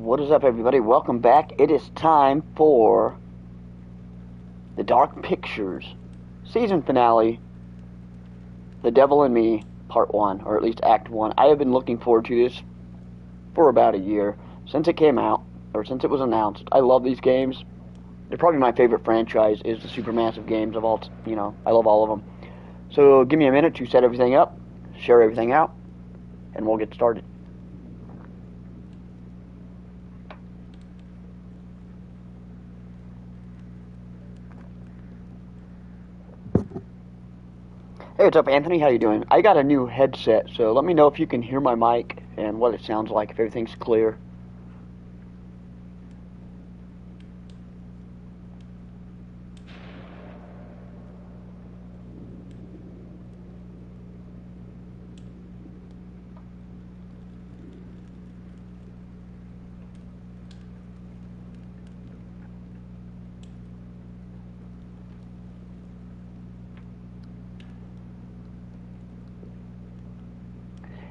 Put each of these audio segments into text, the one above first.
What is up, everybody? Welcome back. It is time for the Dark Pictures season finale, The Devil in Me, Part 1, or at least Act 1. I have been looking forward to this for about a year, since it came out, or since it was announced. I love these games. They're probably my favorite franchise is the Supermassive games of all, I love all of them. So give me a minute to set everything up, share everything out, and we'll get started. Hey, what's up, Anthony? How you doing? I got a new headset, so let me know if you can hear my mic and what it sounds like, if everything's clear.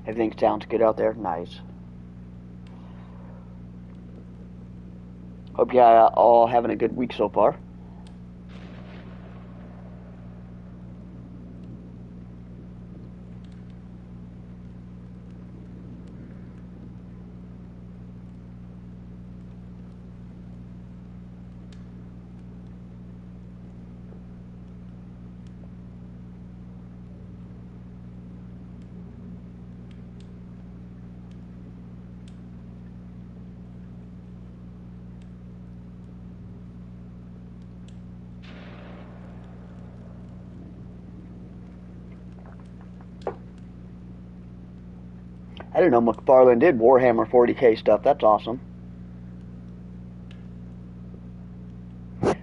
Everything sounds good out there? Nice. Hope you all having a good week so far. I didn't know McFarlane did Warhammer 40k stuff. That's awesome.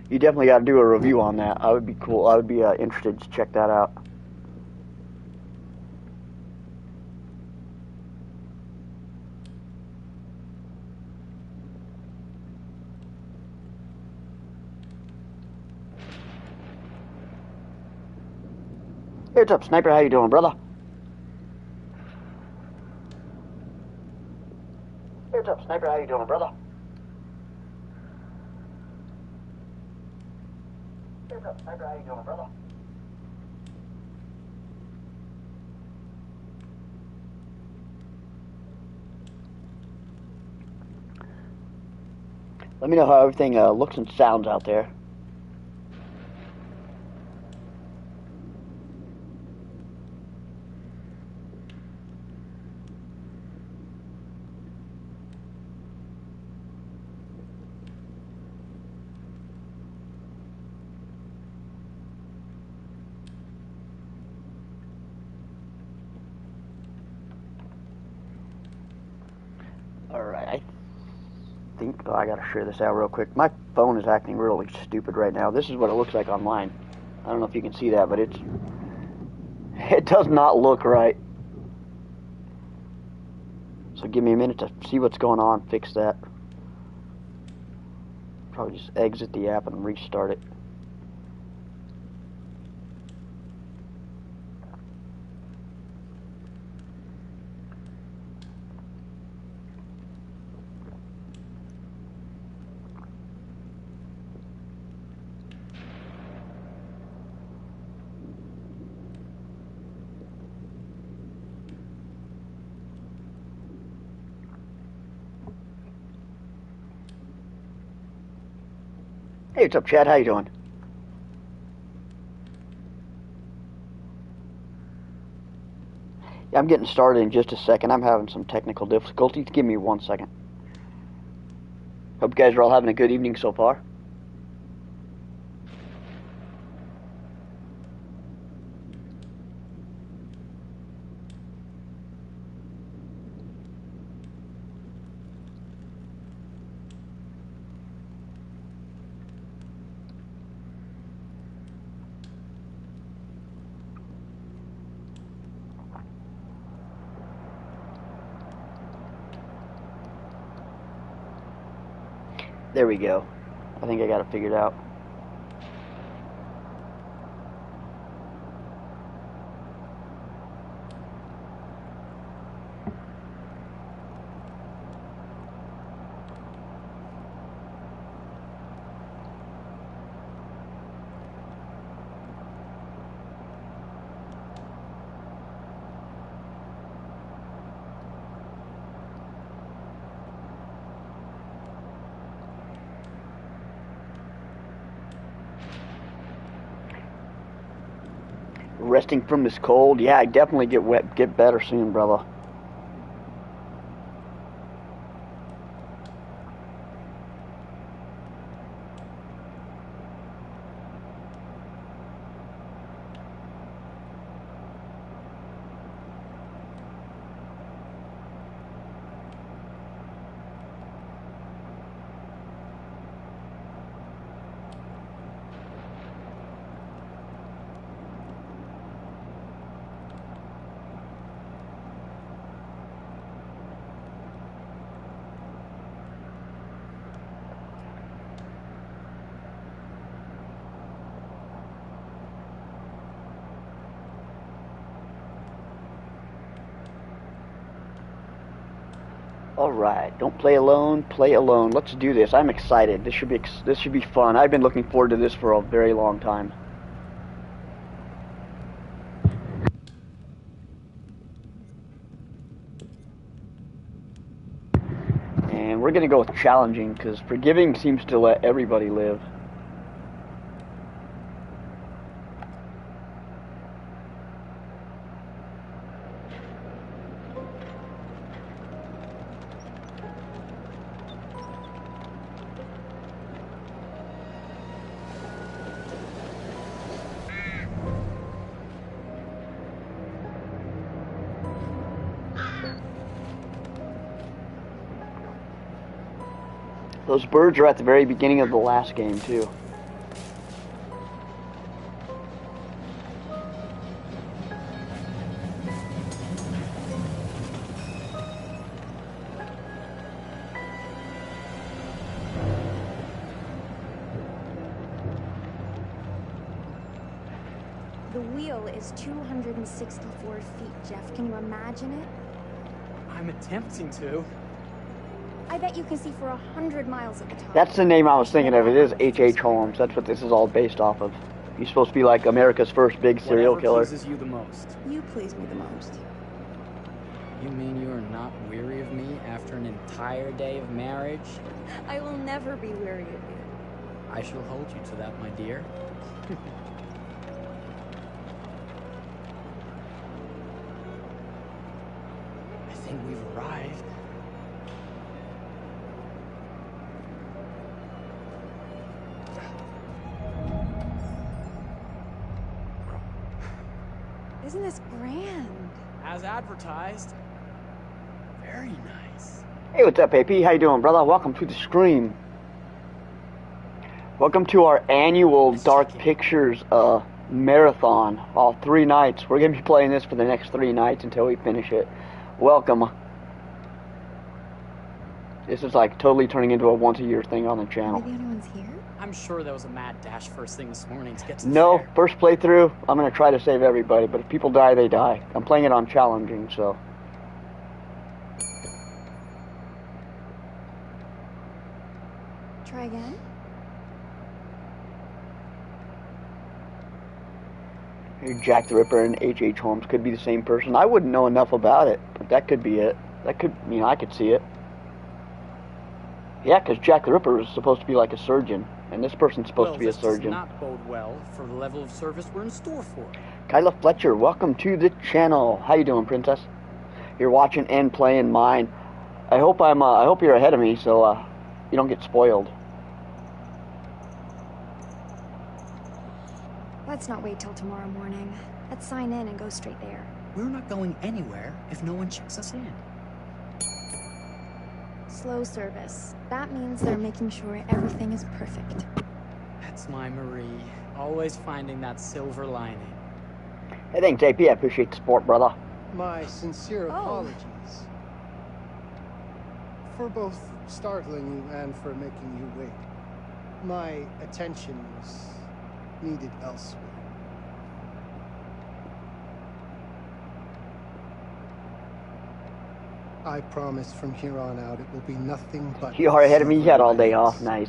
You definitely got to do a review on that. I would be cool. I would be interested to check that out. Hey, what's up, Sniper? How you doing, brother? Hey, what's up, Sniper? How you doing, brother? Hey, what's up, Sniper? How you doing, brother? Let me know how everything looks and sounds out there. Alright, I gotta share this out real quick. My phone is acting really stupid right now. This is what it looks like online. I don't know if you can see that, but it does not look right. So give me a minute to see what's going on, fix that. Probably just exit the app and restart it. Hey, what's up, Chad? How you doing? Yeah, I'm getting started in just a second. I'm having some technical difficulties. Give me 1 second. Hope you guys are all having a good evening so far. There we go. I think I got it figured out. Resting from this cold. Yeah, I definitely get better soon, brother. Alright, don't play alone, play alone. Let's do this. I'm excited. This should be fun. I've been looking forward to this for a very long time. And we're gonna go with challenging, because forgiving seems to let everybody live. Those birds are at the very beginning of the last game, too. The wheel is 264 feet, Jeff. Can you imagine it? I'm attempting to. I bet you can see for 100 miles at the top. That's the name I was thinking of. It is H.H. Holmes. That's what this is all based off of. He's supposed to be like America's first big serial killer. Whatever pleases you the most. You please me the most. You mean you are not weary of me after an entire day of marriage? I will never be weary of you. I shall hold you to that, my dear. I think we've arrived. Isn't this grand? As advertised. Very nice. Hey, what's up, AP? How you doing, brother? Welcome to the stream. Welcome to our annual Dark Pictures marathon. All 3 nights. We're going to be playing this for the next 3 nights until we finish it. Welcome. This is like totally turning into a once-a-year thing on the channel. Are we the only ones here? I'm sure there was a mad dash first thing this morning to get to the No, fair. first playthrough, I'm going to try to save everybody, but if people die, they die. I'm playing it on challenging, so. Try again? Jack the Ripper and H.H. Holmes could be the same person. I wouldn't know enough about it, but that could be it. That could, you know, I could see it. Yeah, because Jack the Ripper is supposed to be like a surgeon, and this person's supposed to be a surgeon. This does not bode well for the level of service we're in store for. Kyla Fletcher, welcome to the channel. How you doing, Princess? You're watching and playing mine. I hope you're ahead of me, so you don't get spoiled. Let's not wait till tomorrow morning. Let's sign in and go straight there. We're not going anywhere if no one checks us in. Slow service. That means they're making sure everything is perfect. That's my Marie. Always finding that silver lining. Hey, thanks, AP. I appreciate the support, brother. My sincere apologies for both startling you and for making you wait. My attention was needed elsewhere. I promise from here on out it will be nothing but... You are ahead of me. You had all day off. Nice.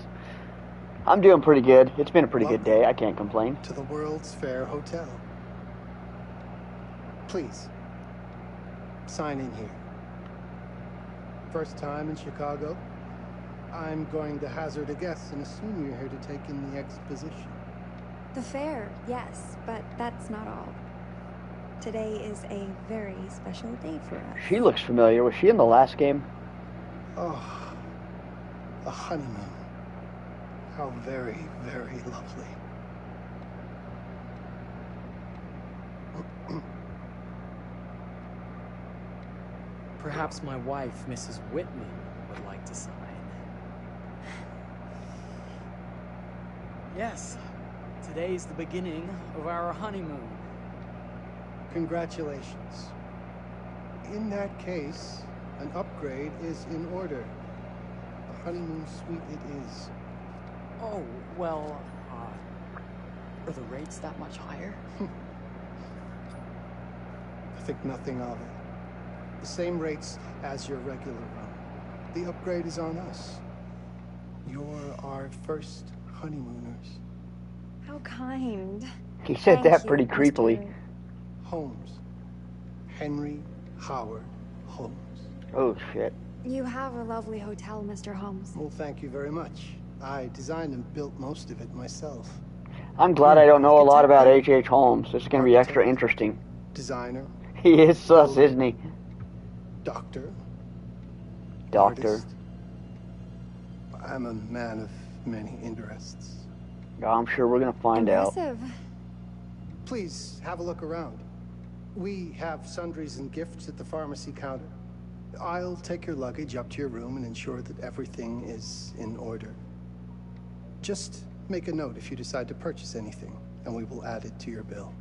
I'm doing pretty good. It's been a pretty good day. I can't complain. To the World's Fair Hotel. Please, sign in here. First time in Chicago. I'm going to hazard a guess and assume you're here to take in the exposition. The fair, yes, but that's not all. Today is a very special day for us. She looks familiar. Was she in the last game? Oh, a honeymoon. How very, very lovely. Perhaps my wife, Mrs. Whitman, would like to sign. Yes, today's the beginning of our honeymoon. Congratulations. In that case, an upgrade is in order. A honeymoon suite it is. Oh, well, are the rates that much higher? I think nothing of it. The same rates as your regular room. The upgrade is on us. You're our first honeymooners. How kind. He said Thank that you, pretty creepily. Mr. Holmes. Henry Howard Holmes. Oh, shit. You have a lovely hotel, Mr. Holmes. Well, thank you very much. I designed and built most of it myself. I'm glad I don't know a lot about H.H. Holmes. This is going to be extra interesting. Designer. He is sus, isn't he? Doctor. Doctor. Artist. I'm a man of many interests. I'm sure we're going to find out. Impressive. Please, have a look around. We have sundries and gifts at the pharmacy counter. I'll take your luggage up to your room and ensure that everything is in order. Just make a note if you decide to purchase anything, and we will add it to your bill.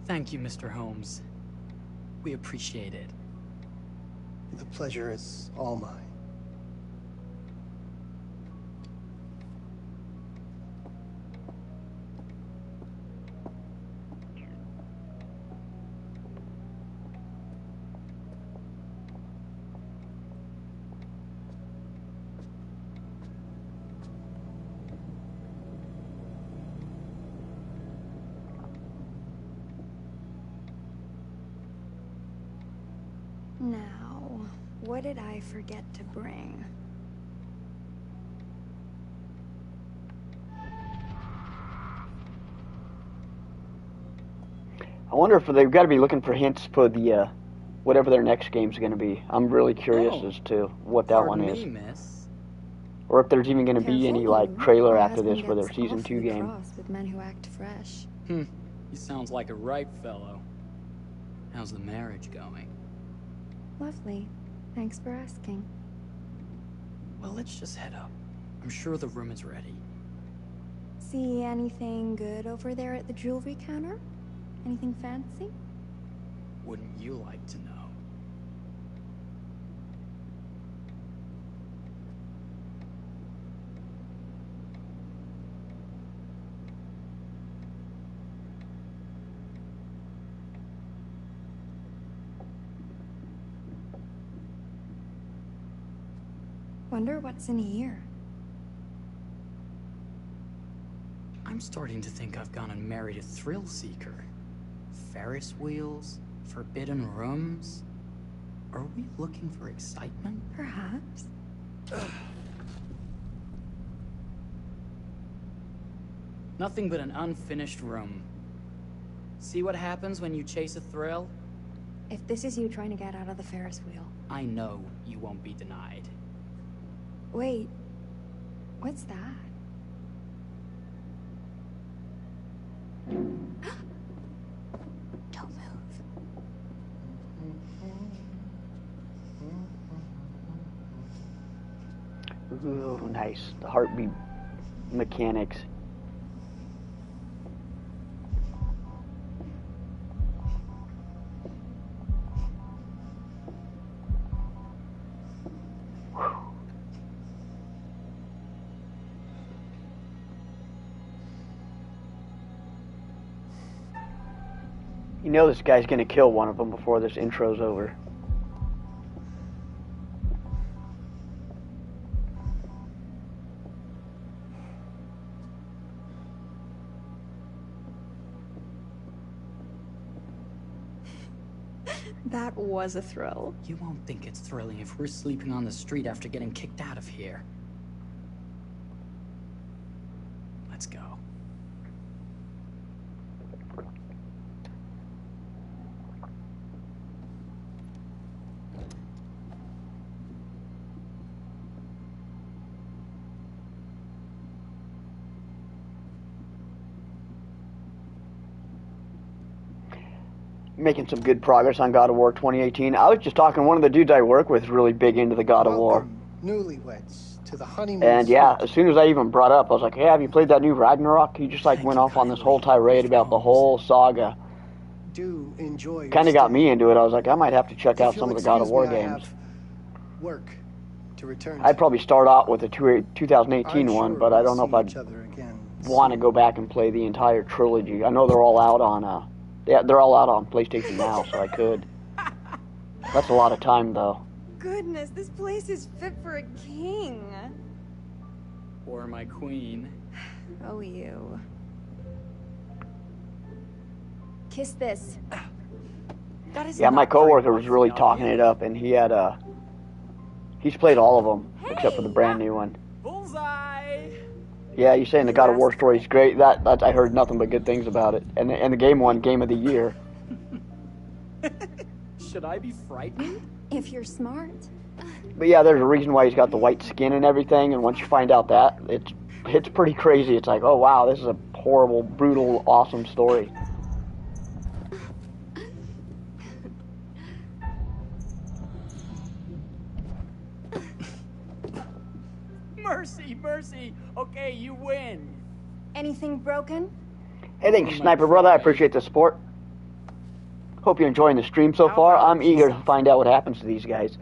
Thank you, Mr. Holmes. We appreciate it. The pleasure is all mine. Now, what did I forget to bring? I wonder if they've got to be looking for hints for the, whatever their next game's going to be. I'm really curious as to what that one is. Me, miss. Or if there's even going to be any, like, trailer after this for their Season Season 2 game. With men who act fresh. He sounds like a ripe fellow. How's the marriage going? Lovely. Thanks for asking. Well, let's just head up. I'm sure the room is ready. See anything good over there at the jewelry counter? Anything fancy? Wouldn't you like to know? Wonder what's in here. I'm starting to think I've gone and married a thrill seeker. Ferris wheels, forbidden rooms. Are we looking for excitement? Perhaps. Nothing but an unfinished room. See what happens when you chase a thrill? If this is you trying to get out of the Ferris wheel. I know you won't be denied. Wait. What's that? Don't move. Ooh, nice. The heartbeat mechanics. You know this guy's gonna kill one of them before this intro's over. That was a thrill. You won't think it's thrilling if we're sleeping on the street after getting kicked out of here. Let's go. making some good progress on God of War 2018. I was just talking, one of the dudes I work with is really big into the God of War. Newlyweds, to the honeymoon And yeah, suite. as soon as I even brought up, I was like, hey, have you played that new Ragnarok? He just like Thank went you off on this whole kindly, tirade about the Holmes. whole saga. Do enjoy your Kind of got stay. me into it. I was like, I might have to check out If some you'll of the God of excuse War me, I games. have work to return I'd to. probably start out with the 2018 I'm one, sure but I we'll don't know if see I'd each other again want to soon. go back and play the entire trilogy. I know they're all out on they're all out on PlayStation now, so I could. That's a lot of time though. Goodness, this place is fit for a king. Or my queen. Oh, you. Kiss this. That is Yeah, my not very coworker was really wifely of talking you. it up, and he's played all of them except for the brand new one. Bullseye! Yeah, you're saying the God of War story is great. That I heard nothing but good things about it, and the game won Game of the Year. Should I be frightened? If you're smart. But yeah, there's a reason why he's got the white skin and everything, and once you find out that, it's pretty crazy. It's like, oh wow, this is a horrible, brutal, awesome story. Mercy, mercy! Okay, you win! Anything broken? Hey, thanks, Sniper Brother. I appreciate the support. Hope you're enjoying the stream so far. I'm eager to find out what happens to these guys.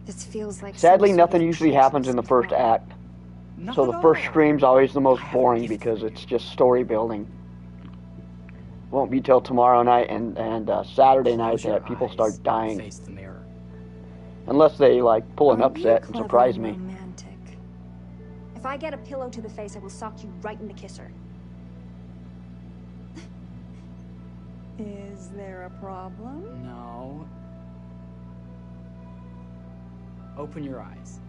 This feels like Sadly, some sort nothing of usually happens in the treacherous first plot. act. Not So at the first all. stream's always the most I have boring a gift because for it's you. just story building. Won't be till tomorrow night and Saturday night Close your that people eyes start and dying. Face the mirror. Unless they like pull an Aren't you upset and clever surprise and me. romantic? If I get a pillow to the face, I will sock you right in the kisser. Is there a problem? No. Open your eyes.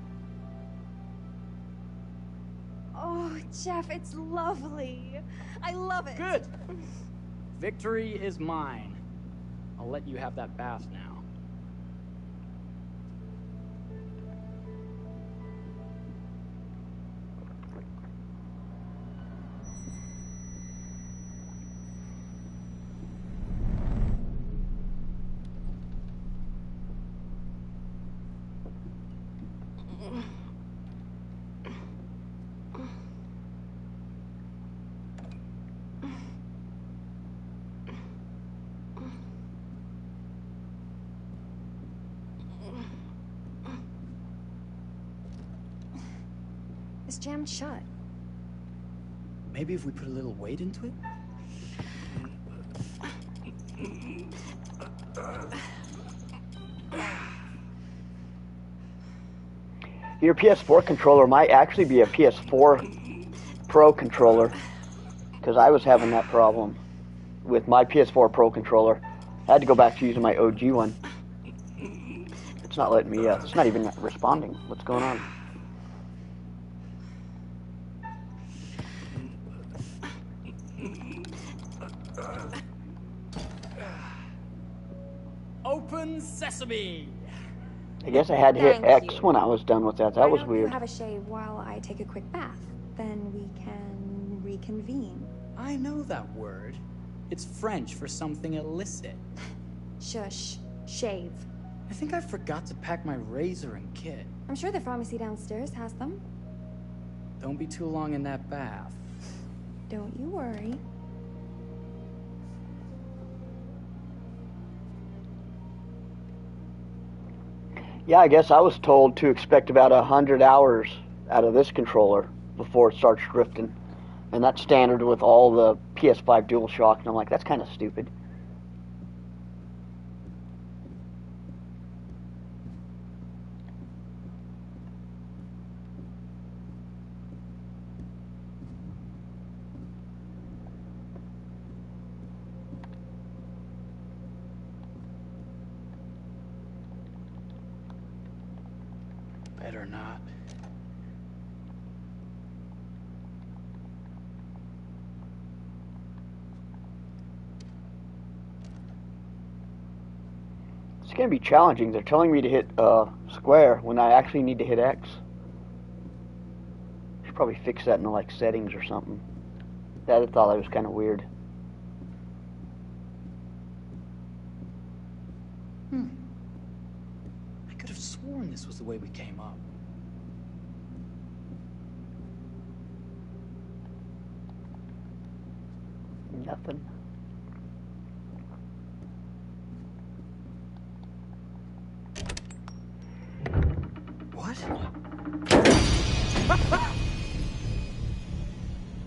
Oh, Jeff, it's lovely. I love it. Good! Victory is mine. I'll let you have that bath now. It's jammed shut. Maybe if we put a little weight into it? Your PS4 controller might actually be a PS4 Pro controller, because I was having that problem with my PS4 Pro controller. I had to go back to using my OG one. It's not letting me, it's not even responding. What's going on? Open sesame! I guess I had to hit Thank X you. when I was done with that. That Why was don't weird. you have a shave while I take a quick bath? Then we can reconvene. I know that word. It's French for something illicit. Shush. Shave. I think I forgot to pack my razor and kit. I'm sure the pharmacy downstairs has them. Don't be too long in that bath. Don't you worry. Yeah, I guess I was told to expect about 100 hours out of this controller before it starts drifting. And that's standard with all the PS5 DualShock. And I'm like, that's kind of stupid. Better not. It's going to be challenging. They're telling me to hit square when I actually need to hit X. Should probably fix that in like settings or something. I thought that was kind of weird. this was the way we came up. Nothing. What?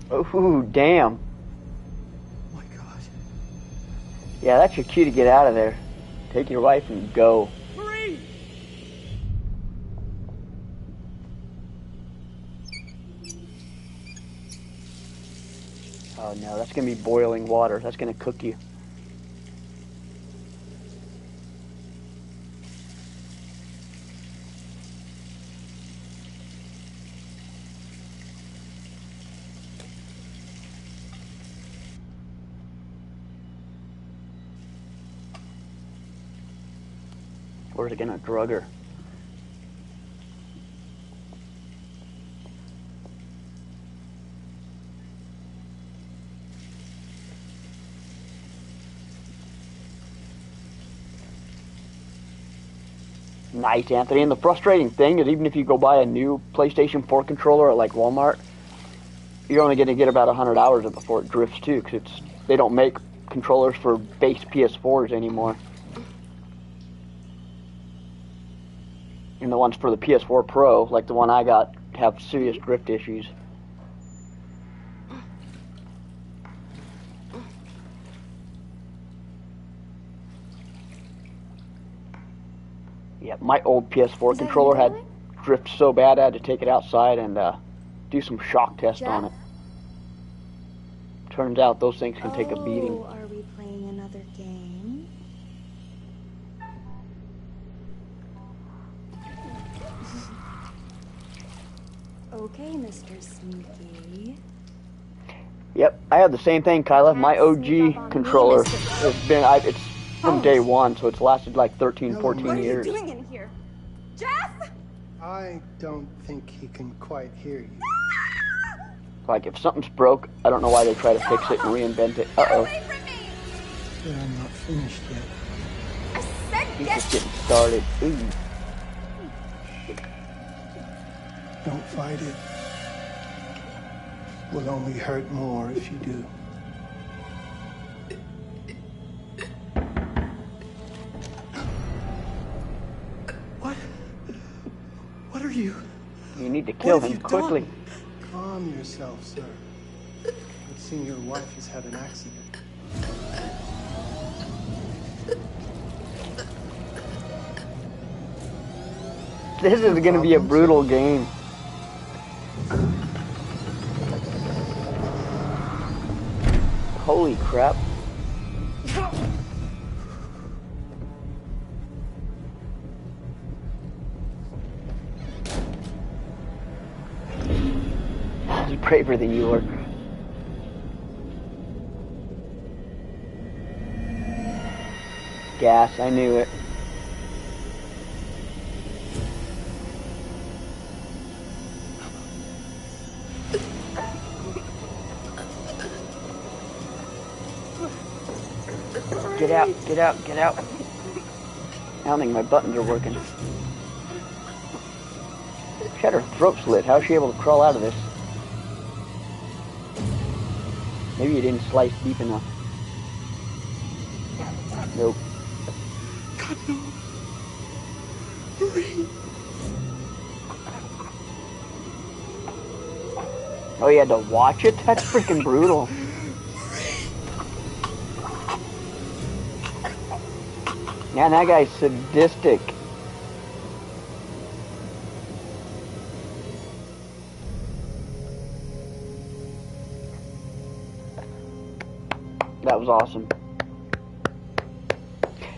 Oh, damn. Oh my god. Yeah, that's your cue to get out of there. Take your wife and go. Marie! Oh no, that's gonna be boiling water. That's gonna cook you. Or is it gonna drug her? Nice, Anthony. And the frustrating thing is, even if you go buy a new PlayStation 4 controller at like Walmart, you're only going to get about 100 hours of it before it drifts too, because they don't make controllers for base PS4s anymore. And the ones for the PS4 Pro, like the one I got, have serious drift issues. Yeah, my old PS4 controller had drift so bad I had to take it outside and do some shock test on it. Turns out those things can take a beating. Are we playing another game? Okay, Mr. Sneaky. Yep, I had the same thing, Kyla. My OG controller, it's from day one, so it's lasted like 13, 14 years. What are you doing in here? Jeff! I don't think he can quite hear you. Like, if something's broke, I don't know why they try to fix it and reinvent it. Uh-oh. But I'm not finished yet. I said He's get just getting started. Ooh. Don't fight it. Will only hurt more if you do. What are you? You need to kill have him you quickly. done? Calm yourself, sir. It seems your wife has had an accident. This is going to be a brutal game. Holy crap. He's braver than you are. Gas, I knew it. Get out, get out, get out. I don't think my buttons are working. She had her throat slit. How is she able to crawl out of this? Maybe you didn't slice deep enough. Nope. God, no. Marie. Oh, you had to watch it? That's freaking brutal. Man, that guy's sadistic. That was awesome.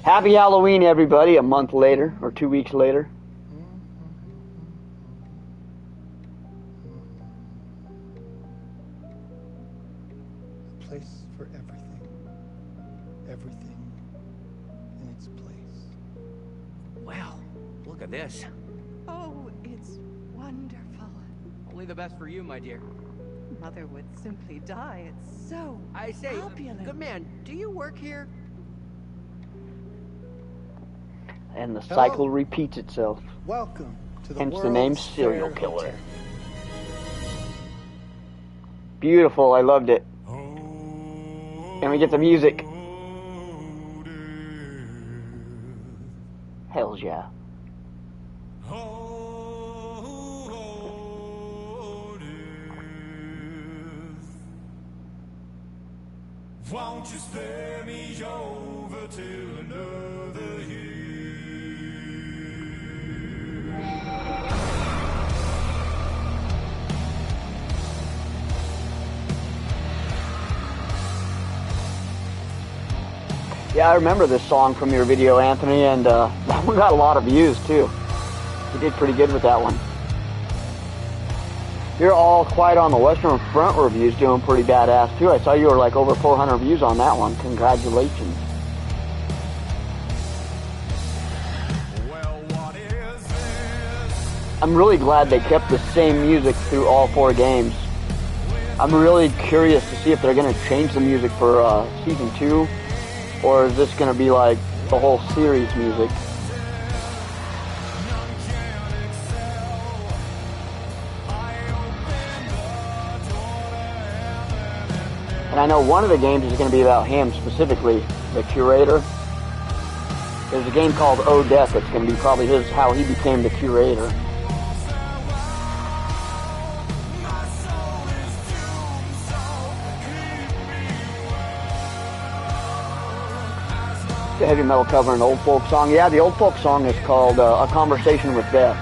Happy Halloween, everybody, a month later, or 2 weeks later. Place for everything. Everything in its place. Wow, look at this. Oh, it's wonderful. Only the best for you, my dear. Mother would simply die. It's so I say, opulent. good man, do you work here? And the Hello. cycle repeats itself. Welcome to the Hence world's the name Serial fair Killer. hotel. Beautiful, I loved it. And we get the music. Hells yeah. Won't you spare me over till another year? Yeah, I remember this song from your video, Anthony, and that one got a lot of views too. You did pretty good with that one. You're All Quiet on the Western Front reviews doing pretty badass too. I saw you were like over 400 views on that one. Congratulations. Well, what is this? I'm really glad they kept the same music through all 4 games. I'm really curious to see if they're going to change the music for Season 2, or is this going to be like the whole series music? And I know one of the games is going to be about him specifically, the curator. There's a game called Oh Death that's going to be probably how he became the curator. The heavy metal cover, an old folk song. Yeah, the old folk song is called A Conversation with Death.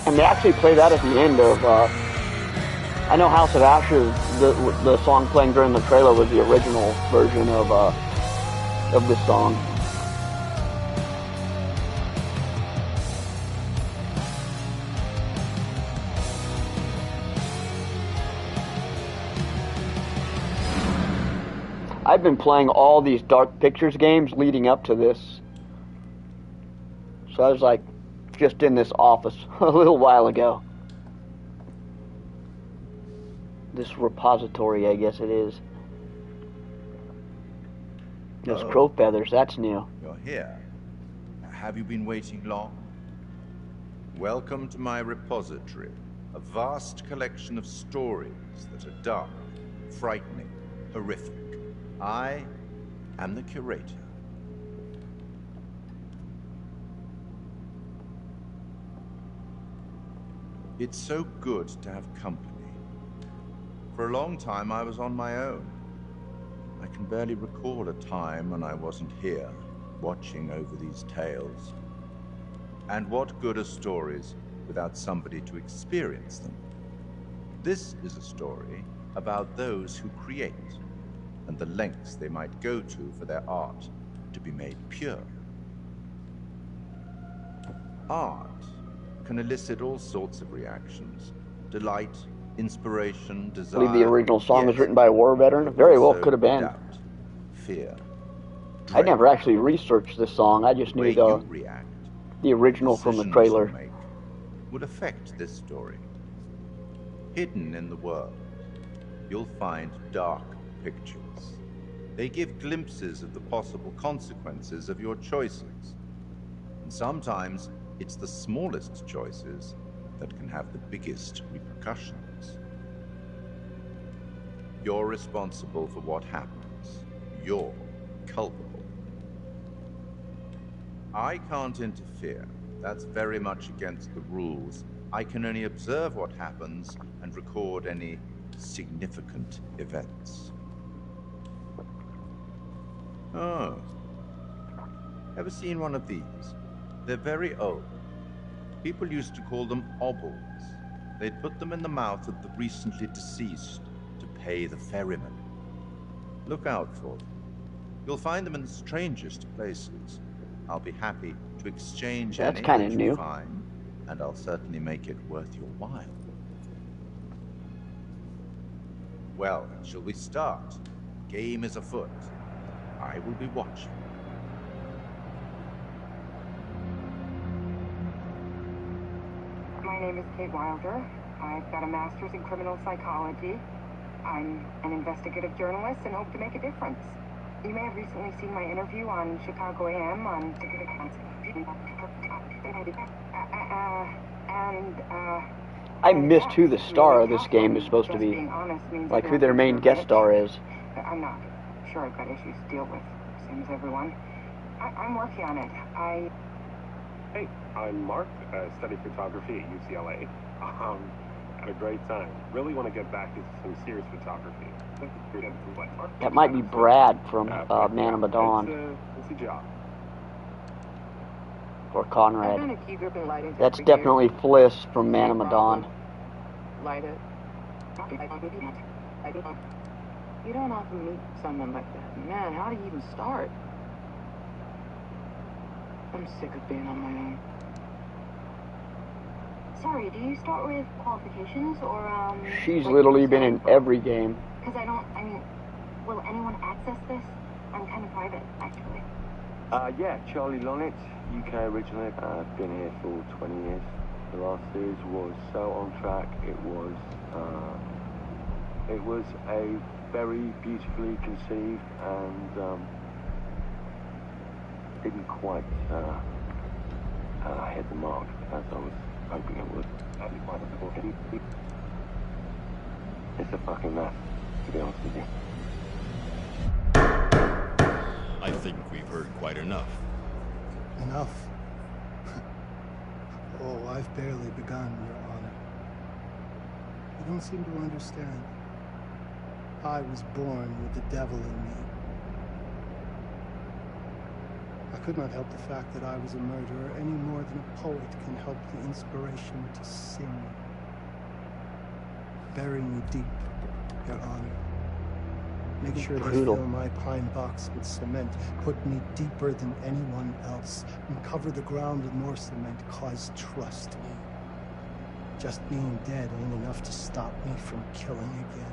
And they actually play that at the end of, I know House of Ashes, the song playing during the trailer was the original version of this song. I've been playing all these Dark Pictures games leading up to this. So I was like just in this office a little while ago. This repository, I guess it is. Those crow feathers, that's new. You're here. Have you been waiting long? Welcome to my repository, a vast collection of stories that are dark, frightening, horrific. I am the curator. It's so good to have company. For a long time, I was on my own. I can barely recall a time when I wasn't here, watching over these tales. And what good are stories without somebody to experience them? This is a story about those who create, and the lengths they might go to for their art to be made pure. Art can elicit all sorts of reactions: delight, inspiration, I desire. believe the original song was yes, written by a war veteran. It very well also could have been. doubt, fear, I never actually researched this song. I just the way knew you react, the original from the decisions trailer. you make, would affect this story. Hidden in the world, you'll find dark pictures. They give glimpses of the possible consequences of your choices. And sometimes it's the smallest choices that can have the biggest repercussions. You're responsible for what happens. You're culpable. I can't interfere. That's very much against the rules. I can only observe what happens and record any significant events. Oh. Ever seen one of these? They're very old. People used to call them obels. They'd put them in the mouth of the recently deceased to pay the ferryman. Look out for them. You'll find them in the strangest places. I'll be happy to exchange That's any kinda that new. you find, and I'll certainly make it worth your while. Well, shall we start? Game is afoot. I will be watching. My name is Kate Wilder. I've got a master's in criminal psychology. I'm an investigative journalist and hope to make a difference. You may have recently seen my interview on Chicago AM on I missed who the star of this game is supposed to be. Like who their main guest star is. I'm not sure. I've got issues to deal with, same as everyone. I'm working on it. Hey, I'm Mark. I study photography at UCLA. Had a great time. Really want to get back into some serious photography. That might be Brad from Man of Medan. It's a job. Or Conrad. That's definitely Fliss from Man of Medan. Light it. You don't often meet someone like that. Man, how do you even start? I'm sick of being on my own. Sorry, do you start with qualifications or, She's like literally been in every game. Because will anyone access this? I'm kind of private, actually. Yeah, Charlie Lonitz, UK originally. I've been here for 20 years. The last series was so on track. It was a very beautifully conceived and didn't quite hit the mark as I was hoping it would. It's a fucking mess, to be honest with you. I think we've heard quite enough. Enough? Oh, I've barely begun, Your Honor. You don't seem to understand. I was born with the devil in me. I could not help the fact that I was a murderer any more than a poet can help the inspiration to sing. Bury me deep, Your Honor. Make sure they fill my pine box with cement. Put me deeper than anyone else. And cover the ground with more cement, cause trust me. Just being dead ain't enough to stop me from killing again.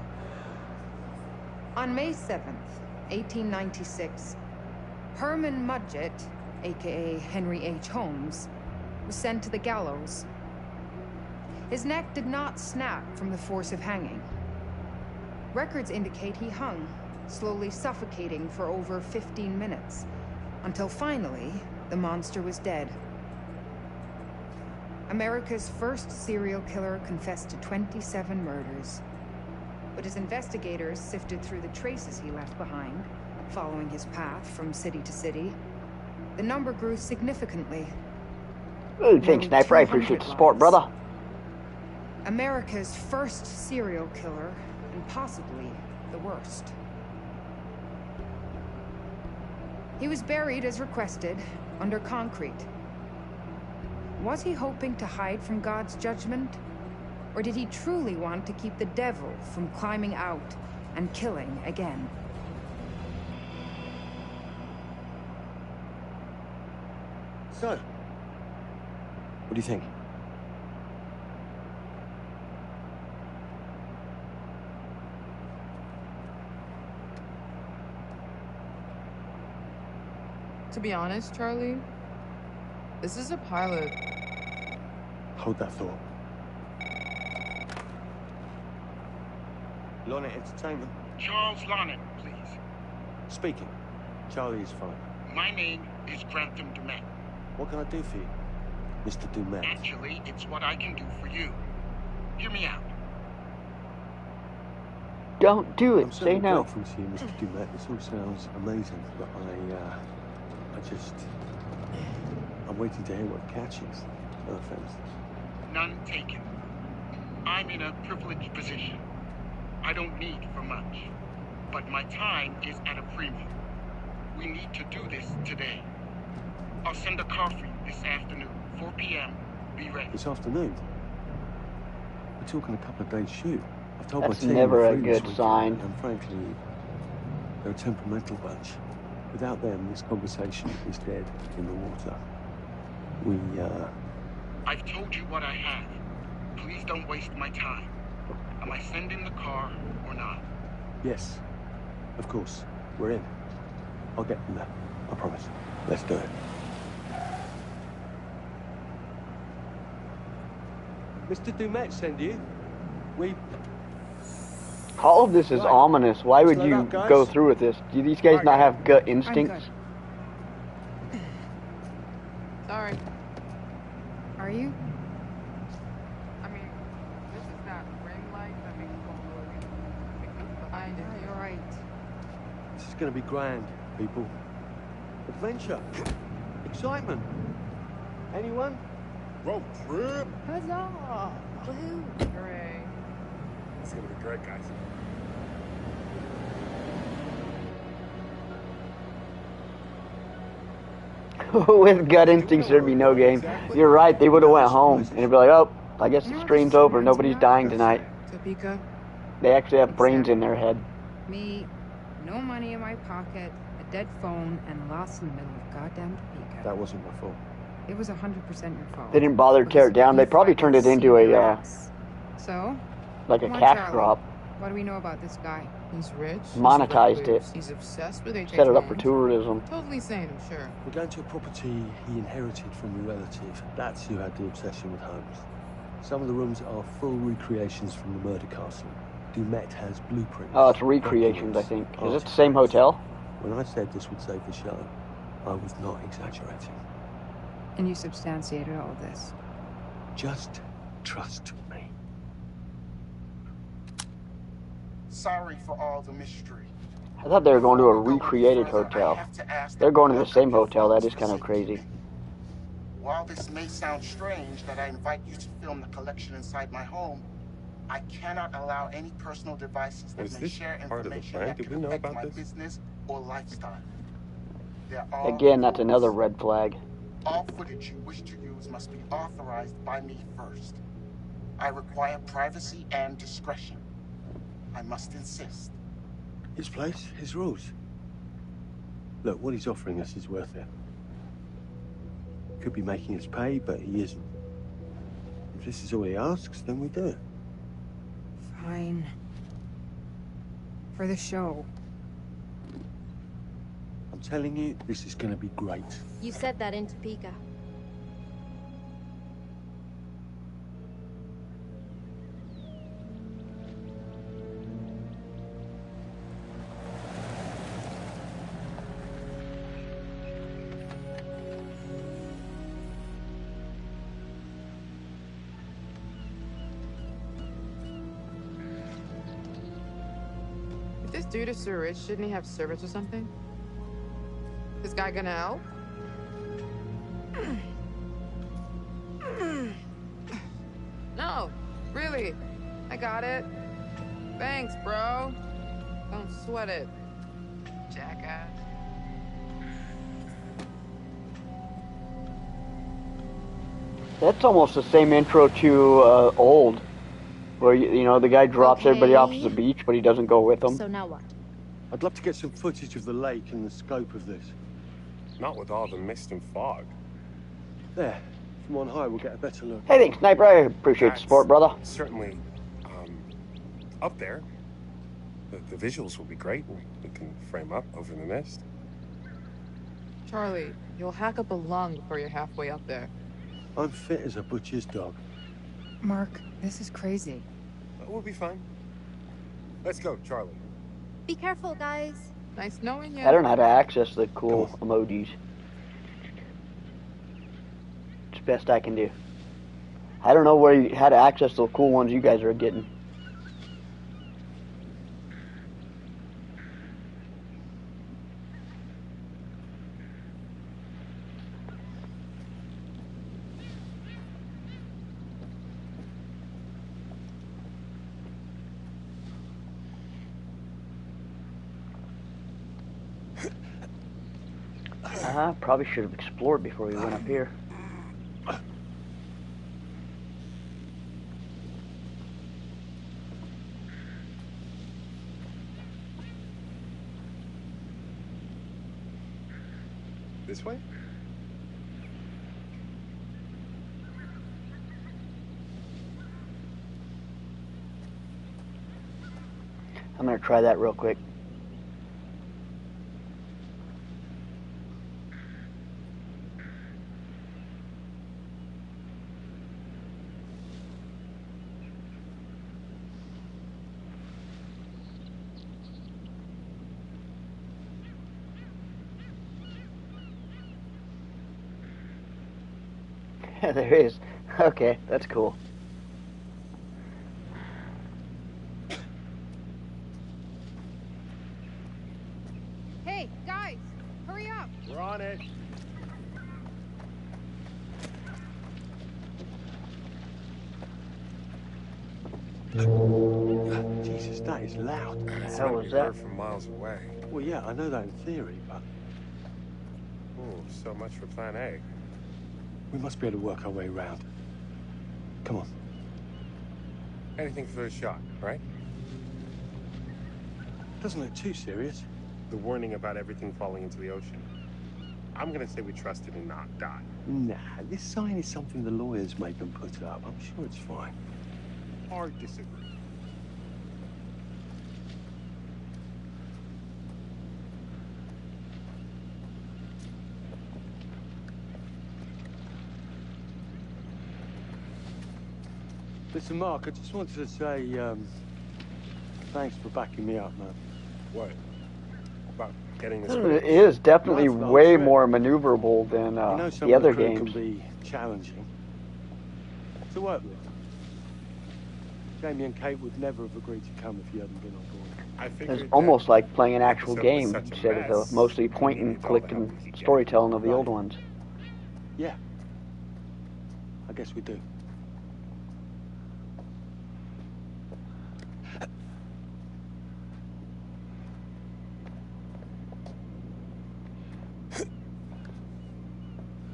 On May 7th, 1896, Herman Mudgett, aka Henry H. Holmes, was sent to the gallows. His neck did not snap from the force of hanging. Records indicate he hung, slowly suffocating for over 15 minutes, until finally, the monster was dead. America's first serial killer confessed to 27 murders. But as investigators sifted through the traces he left behind, following his path from city to city, the number grew significantly. Oh, thanks, Sniper. I appreciate the support, brother. America's first serial killer, and possibly the worst. He was buried as requested, under concrete. Was he hoping to hide from God's judgment? Or did he truly want to keep the devil from climbing out and killing again? So, what do you think? To be honest, Charlie, this is a pilot. Hold that thought. Lonnet Entertainment. Charles Lonnet, please. Speaking. Charlie is fine. My name is Grantham Dumet. What can I do for you, Mr. Dumet? Actually, it's what I can do for you. Hear me out. Don't do it. Say no. From you, Mr. Dumet. This all sounds amazing, but I'm waiting to hear what the catch is. No offense. None taken. I'm in a privileged position. I don't need for much, but my time is at a premium. We need to do this today. I'll send a car for you this afternoon, 4 p.m. Be ready. This afternoon? We're talking a couple of days shoot. I've told That's my team never a this good weekend, sign. and frankly, they're a temperamental bunch. Without them, this conversation is dead in the water. I've told you what I have. Please don't waste my time. Am I sending the car or not? Yes, of course. We're in. I'll get them there. I promise. Let's do it. Mr. Dumet send you. All of this is ominous. Why would you go through with this? Do these guys not have gut instincts? Sorry. Are you? I mean, this is that ring light that makes people behind it. Yeah, you're right. This is going to be grand, people. Adventure. Excitement. Anyone? Road trip. Huzzah! Woohoo! Hooray. It's gonna be great, guys. With gut instincts, there'd be no game. You're right. They would have went home, and it'd be like, oh, I guess the stream's over. Nobody's dying tonight. Topeka? They actually have brains in their head. Me, no money in my pocket, a dead phone, and lost in the middle of goddamn Topeka. That wasn't my fault. It was 100% your fault. They didn't bother to tear it down. They probably turned it into a So? like a Come on, cash Charlie. drop. What do we know about this guy? He's rich. Monetized it. He's obsessed with HH Set it up for homes. tourism. Totally sane, I'm sure. We're going to a property he inherited from a relative. That's who had the obsession with homes. Some of the rooms are full recreations from the murder castle. Dumet has blueprints. Oh, it's recreations, I think. Is it the same hotel? When I said this would save the show, I was not exaggerating. And you substantiated all of this. Just trust me. Sorry for all the mystery. I thought they were going to a recreated hotel. They're going to the same hotel. That is kind of crazy. While this may sound strange that I invite you to film the collection inside my home, I cannot allow any personal devices that may share information that could affect my business or lifestyle. They're all Again, that's another red flag. All footage you wish to use must be authorized by me first. I require privacy and discretion. I must insist. His place, his rules. Look, what he's offering us is worth it. Could be making us pay, but he isn't. If this is all he asks, then we do it. Fine. For the show. I'm telling you, this is going to be great. You said that in Topeka. If this dude is so rich, shouldn't he have servants or something? This guy gonna help? No, really. I got it. Thanks, bro. Don't sweat it, jackass. That's almost the same intro to Old, where you know the guy drops everybody off at the beach, but he doesn't go with them. So now what? I'd love to get some footage of the lake and the scope of this. Not with all the mist and fog. There, from on high, we'll get a better look. Hey, thanks, Sniper. I appreciate the support, brother. Certainly, up there, the visuals will be great. We can frame up over the mist. Charlie, you'll hack up a lung before you're halfway up there. I'm fit as a butcher's dog. Mark, this is crazy. We'll be fine. Let's go, Charlie. Be careful, guys. Nice knowing you. I don't know how to access the cool emojis. It's the best I can do. I don't know how to access the cool ones you guys are getting. Probably should have explored before we went up here. This way? I'm gonna try that real quick. There is. Okay, that's cool. Hey, guys, hurry up! We're on it. Jesus, that is loud. What the hell was that? From miles away. Well, yeah, I know that in theory, but Ooh, so much for Plan A. we must be able to work our way around. Come on. Anything for a shot, right? Doesn't look too serious. The warning about everything falling into the ocean. I'm gonna say we trust it and not die. Nah, this sign is something the lawyers made them put up. I'm sure it's fine. Hard disagree. Listen, Mark, I just wanted to say, thanks for backing me up, man. What? About getting this? It is definitely That's the whole way trip. more maneuverable than You know, some the of other crew games. can be challenging to work with. Jamie and Kate would never have agreed to come if you hadn't been on board. I figured It's almost that like playing an actual episode was game such a instead of mess, the mostly we point and needed all click the help and we could get. storytelling of the Right. old ones. Yeah. I guess we do.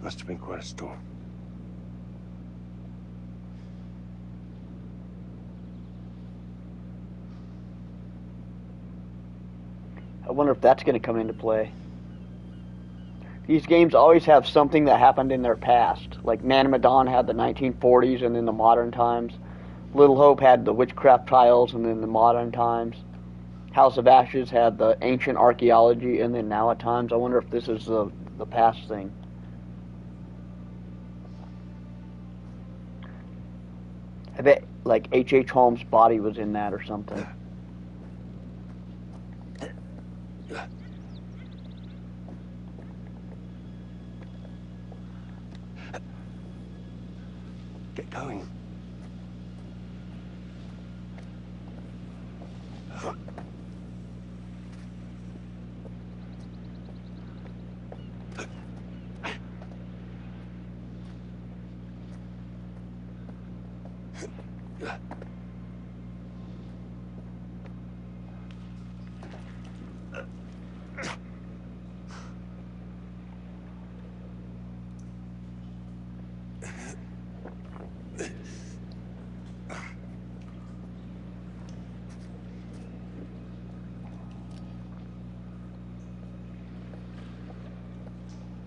Must have been quite a storm. I wonder if that's going to come into play. These games always have something that happened in their past. Like Man of Medan had the 1940s and then the modern times. Little Hope had the witchcraft trials and then the modern times. House of Ashes had the ancient archaeology and then now at times. I wonder if this is the past thing. I bet like H.H. Holmes' body was in that or something. Get going.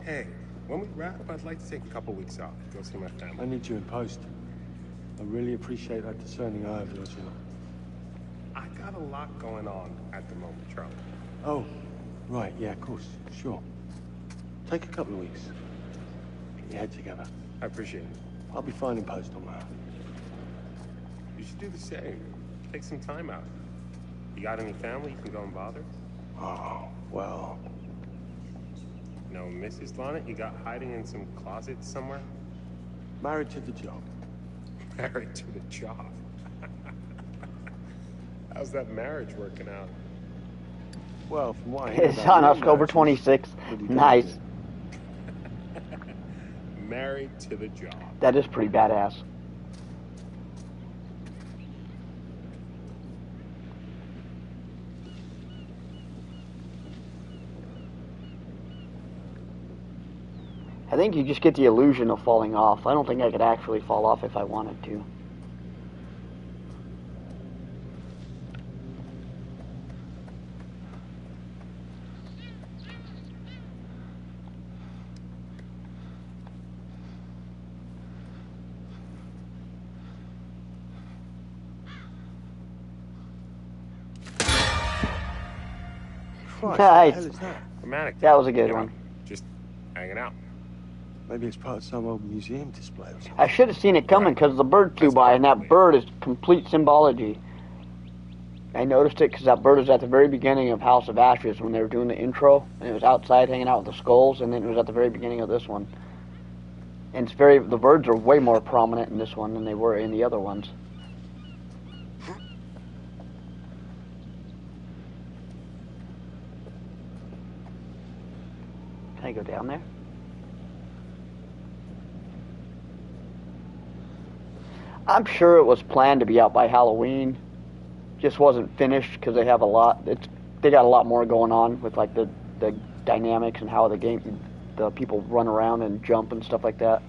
Hey, when we wrap, I'd like to take a couple weeks off. Go see my I family. need you in post. I really appreciate that discerning eye of yours, you know. I got a lot going on at the moment, Charlie. Oh, right, yeah, of course, sure. Take a couple of weeks. Get your head together. I appreciate it. I'll be fine in post on my own. You should do the same. Take some time out. You got any family you can go and bother? Oh, well, No, Mrs. Lonnet, you got hiding in some closet somewhere? married to the job. Married to the job. How's that marriage working out? Well, from what I hear It's about on your October marriage, it's 26th. pretty Nice. good. Married to the job. That is pretty badass. I think you just get the illusion of falling off. I don't think I could actually fall off if I wanted to. Christ, Nice. what the hell is that? Dramatic. That was a good You know, one. Just hanging out. Maybe it's part of some old museum display or something. I should have seen it coming because the bird flew by, and that bird is complete symbology. I noticed it because that bird was at the very beginning of House of Ashes when they were doing the intro, and it was outside hanging out with the skulls, and then it was at the very beginning of this one. And the birds are way more prominent in this one than they were in the other ones. Can I go down there? I'm sure it was planned to be out by Halloween. Just wasn't finished because they have a lot. They got a lot more going on with like the dynamics and how the people run around and jump and stuff like that.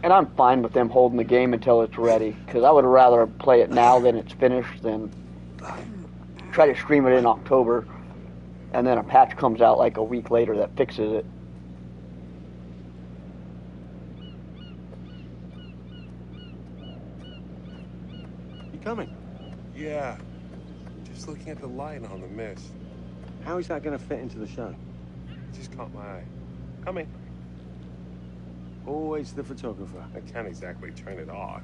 And I'm fine with them holding the game until it's ready, because I would rather play it now than it's finished than try to stream it in October and then a patch comes out like a week later that fixes it. You coming? Yeah. Just looking at the light on the mist. How is that going to fit into the show? It just caught my eye. Coming. Always the photographer. I can't exactly turn it off.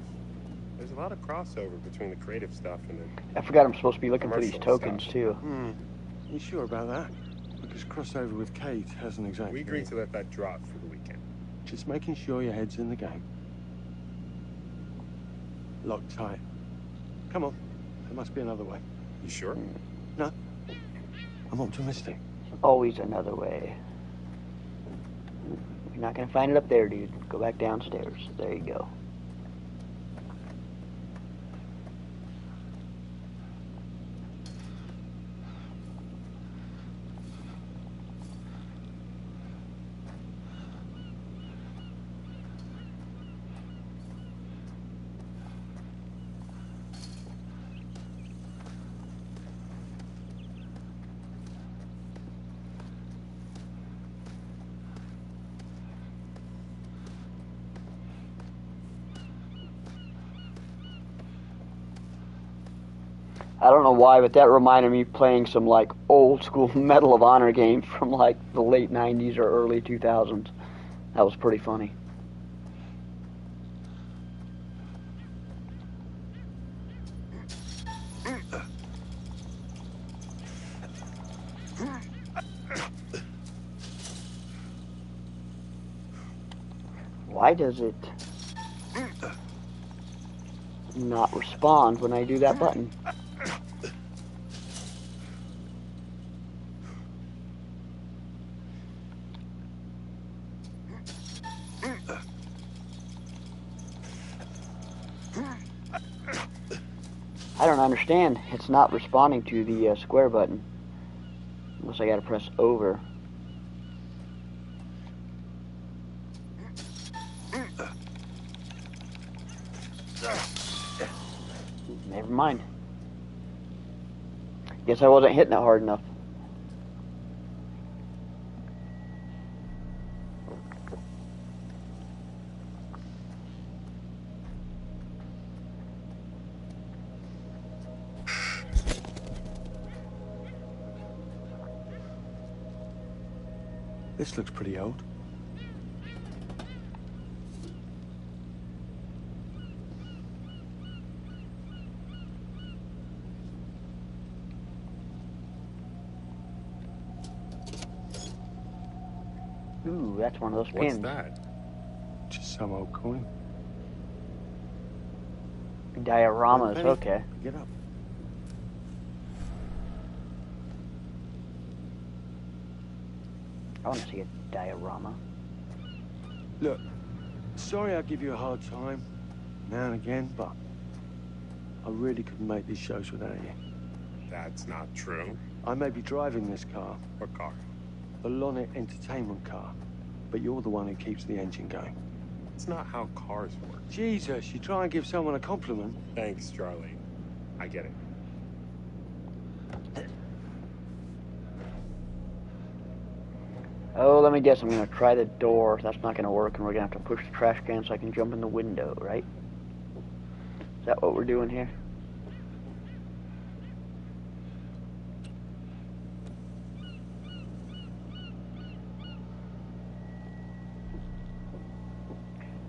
There's a lot of crossover between the creative stuff and the... I forgot I'm supposed to be looking for these commercial tokens stuff. too. You sure about that? Because crossover with Kate hasn't exactly... We agreed to let that drop for the weekend. Just making sure your head's in the game. Locked tight. Come on. There must be another way. You sure? No. I'm optimistic. Always another way. You're not gonna find it up there, dude. Go back downstairs. There you go. I don't know why, but that reminded me of playing some like old school Medal of Honor games from like the late 90s or early 2000s. That was pretty funny. Why does it not respond when I do that button? I don't understand. It's not responding to the square button. Unless I gotta press over. Never mind. Guess I wasn't hitting it hard enough. This looks pretty old. Ooh, that's one of those pins. What's that? Just some old coin. Dioramas, okay. Get up. I want to see a diorama. Look, sorry I give you a hard time now and again, but I really couldn't make these shows without you. That's not true. I may be driving this car. What car? The Lonnet Entertainment car. But you're the one who keeps the engine going. It's not how cars work. Jesus, you try and give someone a compliment. Thanks, Charlie. I get it. Oh, let me guess. I'm going to try the door. That's not going to work, and we're going to have to push the trash can so I can jump in the window, right? Is that what we're doing here?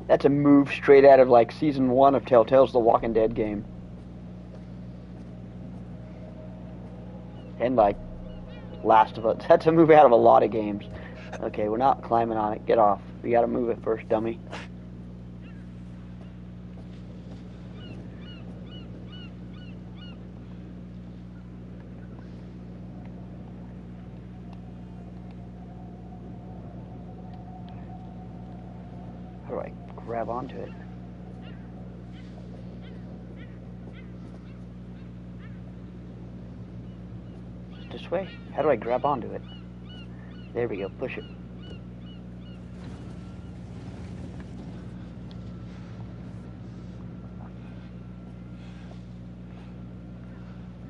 That's a move straight out of, like, Season 1 of Telltale's The Walking Dead game. And, like, Last of Us. That's a move out of a lot of games. Okay, we're not climbing on it. Get off. You gotta move it first, dummy. How do I grab onto it? Just this way? How do I grab onto it? There we go, push it.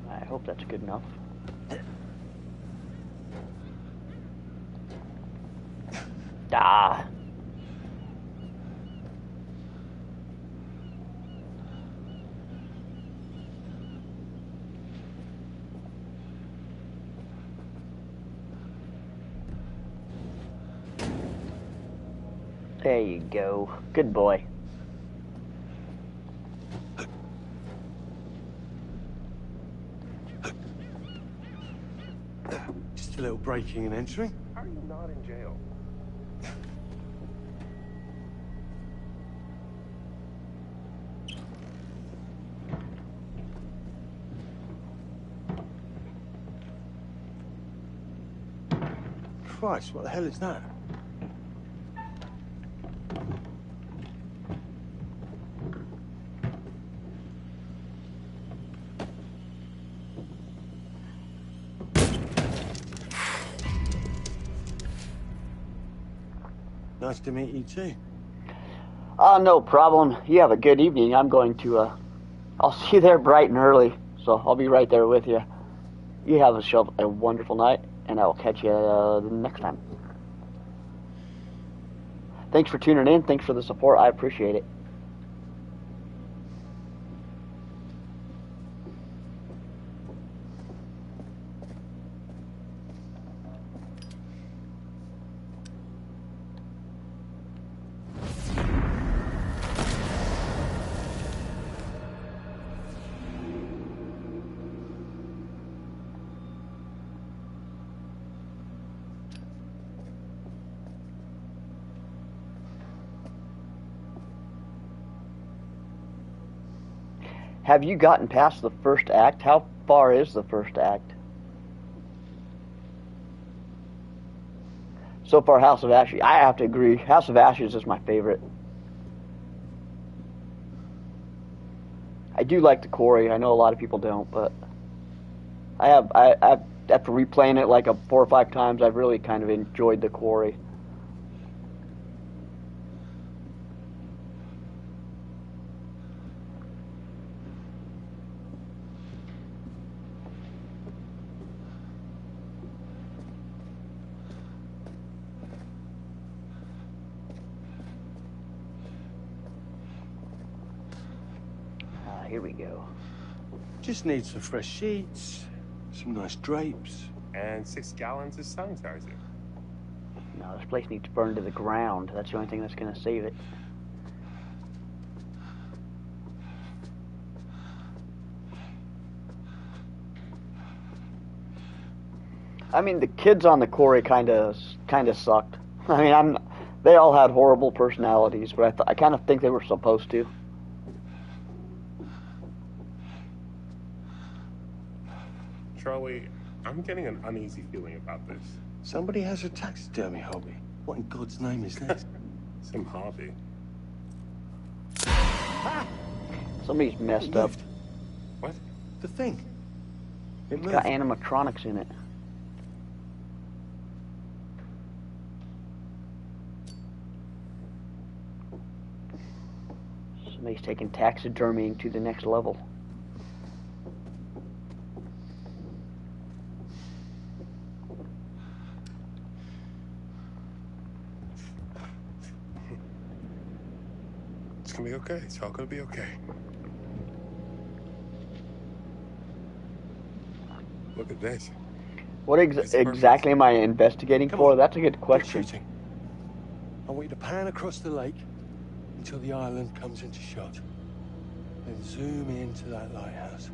I hope that's good enough. Ah. There you go. Good boy. Just a little breaking and entering. How are you not in jail? Christ, what the hell is that? Nice to meet you too. No problem. You have a good evening. I'm going to, I'll see you there bright and early, so I'll be right there with you. You have a wonderful night, and I will catch you next time. Thanks for tuning in. Thanks for the support. I appreciate it. Have you gotten past the first act? How far is the first act? So far, House of Ashes. I have to agree. House of Ashes is my favorite. I do like the Quarry. I know a lot of people don't, but I've after replaying it like 4 or 5 times, I've really kind of enjoyed the Quarry. Here we go. Just need some fresh sheets, some nice drapes. And 6 gallons of sanitizer. No, this place needs to burn to the ground. That's the only thing that's going to save it. I mean, the kids on the Quarry kind of sucked. I mean, they all had horrible personalities, but I kind of think they were supposed to. Charlie, I'm getting an uneasy feeling about this. Somebody has a taxidermy hobby. What in God's name is this? Some hobby. Somebody's messed up. What? The thing. It's got animatronics in it. Somebody's taking taxidermying to the next level. It's gonna be okay. It's all gonna be okay. Look at this. What exactly am I investigating for? That's a good question. I want you to pan across the lake until the island comes into shot. Then zoom into that lighthouse.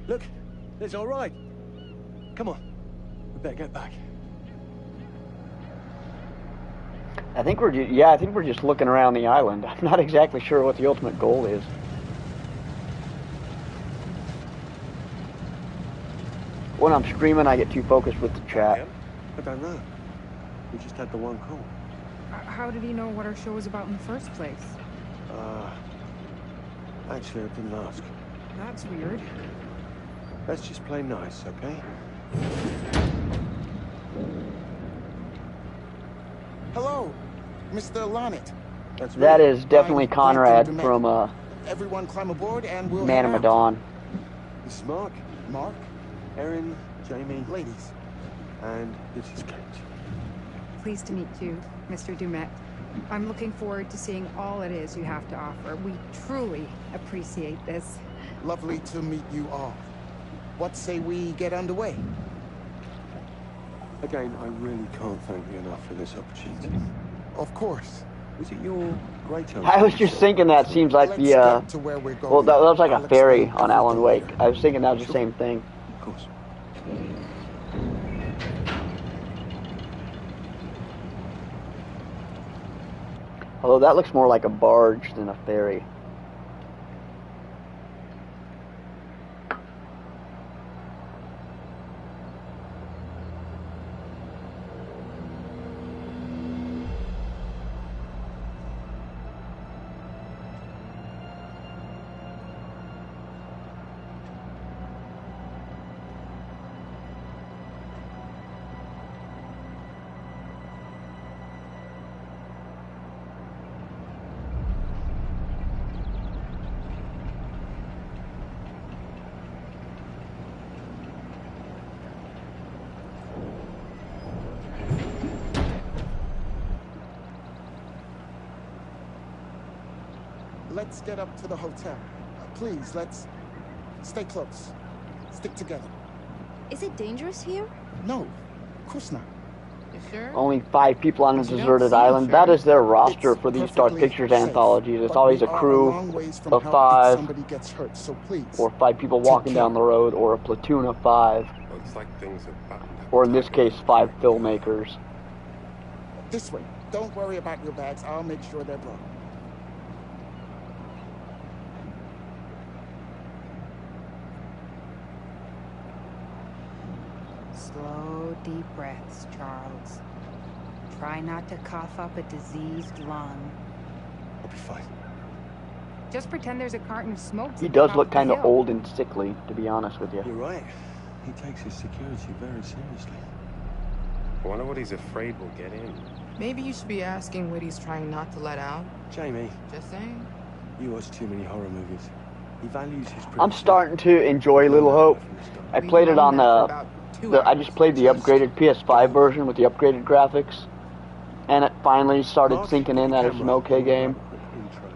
Look, It's all right. Come on. We better get back. I think we're just looking around the island. I'm not exactly sure what the ultimate goal is. When I'm streaming, I get too focused with the chat. I don't know. We just had the one call. How did he know what our show was about in the first place? Actually, I didn't ask. That's weird. Let's just play nice, okay? Hello, Mr. Lonnet. That is definitely Conrad from Everyone climb aboard and we'll Man of Medan. This is Mark. Mark? Erin, Jamie. Ladies. And this is Kate. Pleased to meet you, Mr. Dumet. I'm looking forward to seeing all it is you have to offer. We truly appreciate this. Lovely to meet you all. What say we get underway? Again, I really can't thank you enough for this opportunity. Of course. Was it your great uncle? I was just thinking that seems like the well, that was like a ferry on Alan Wake. I was thinking that was the same thing. Of course. Although that looks more like a barge than a ferry. Let's get up to the hotel. Please, let's stay close. Stick together. Is it dangerous here? No, of course not. You sure? Only 5 people on a deserted island. That is their roster for these Dark Pictures anthologies. It's always a crew of 5, somebody gets hurt, so please. or 5 people walking down the road, or a platoon of 5. Looks like things are buttoned up. Or in this case, 5 filmmakers. This way. Don't worry about your bags. I'll make sure they're brought. Slow, deep breaths, Charles. Try not to cough up a diseased lung. I'll be fine. Just pretend there's a carton of smokes. He does look kind of old and sickly, to be honest with you. You're right. He takes his security very seriously. I wonder what he's afraid will get in. Maybe you should be asking what he's trying not to let out. Jamie. Just saying. You watch too many horror movies. He values his I'm starting to enjoy Little Hope. I played it on I just played the upgraded PS5 version with the upgraded graphics, and it finally started sinking in that it's an okay game.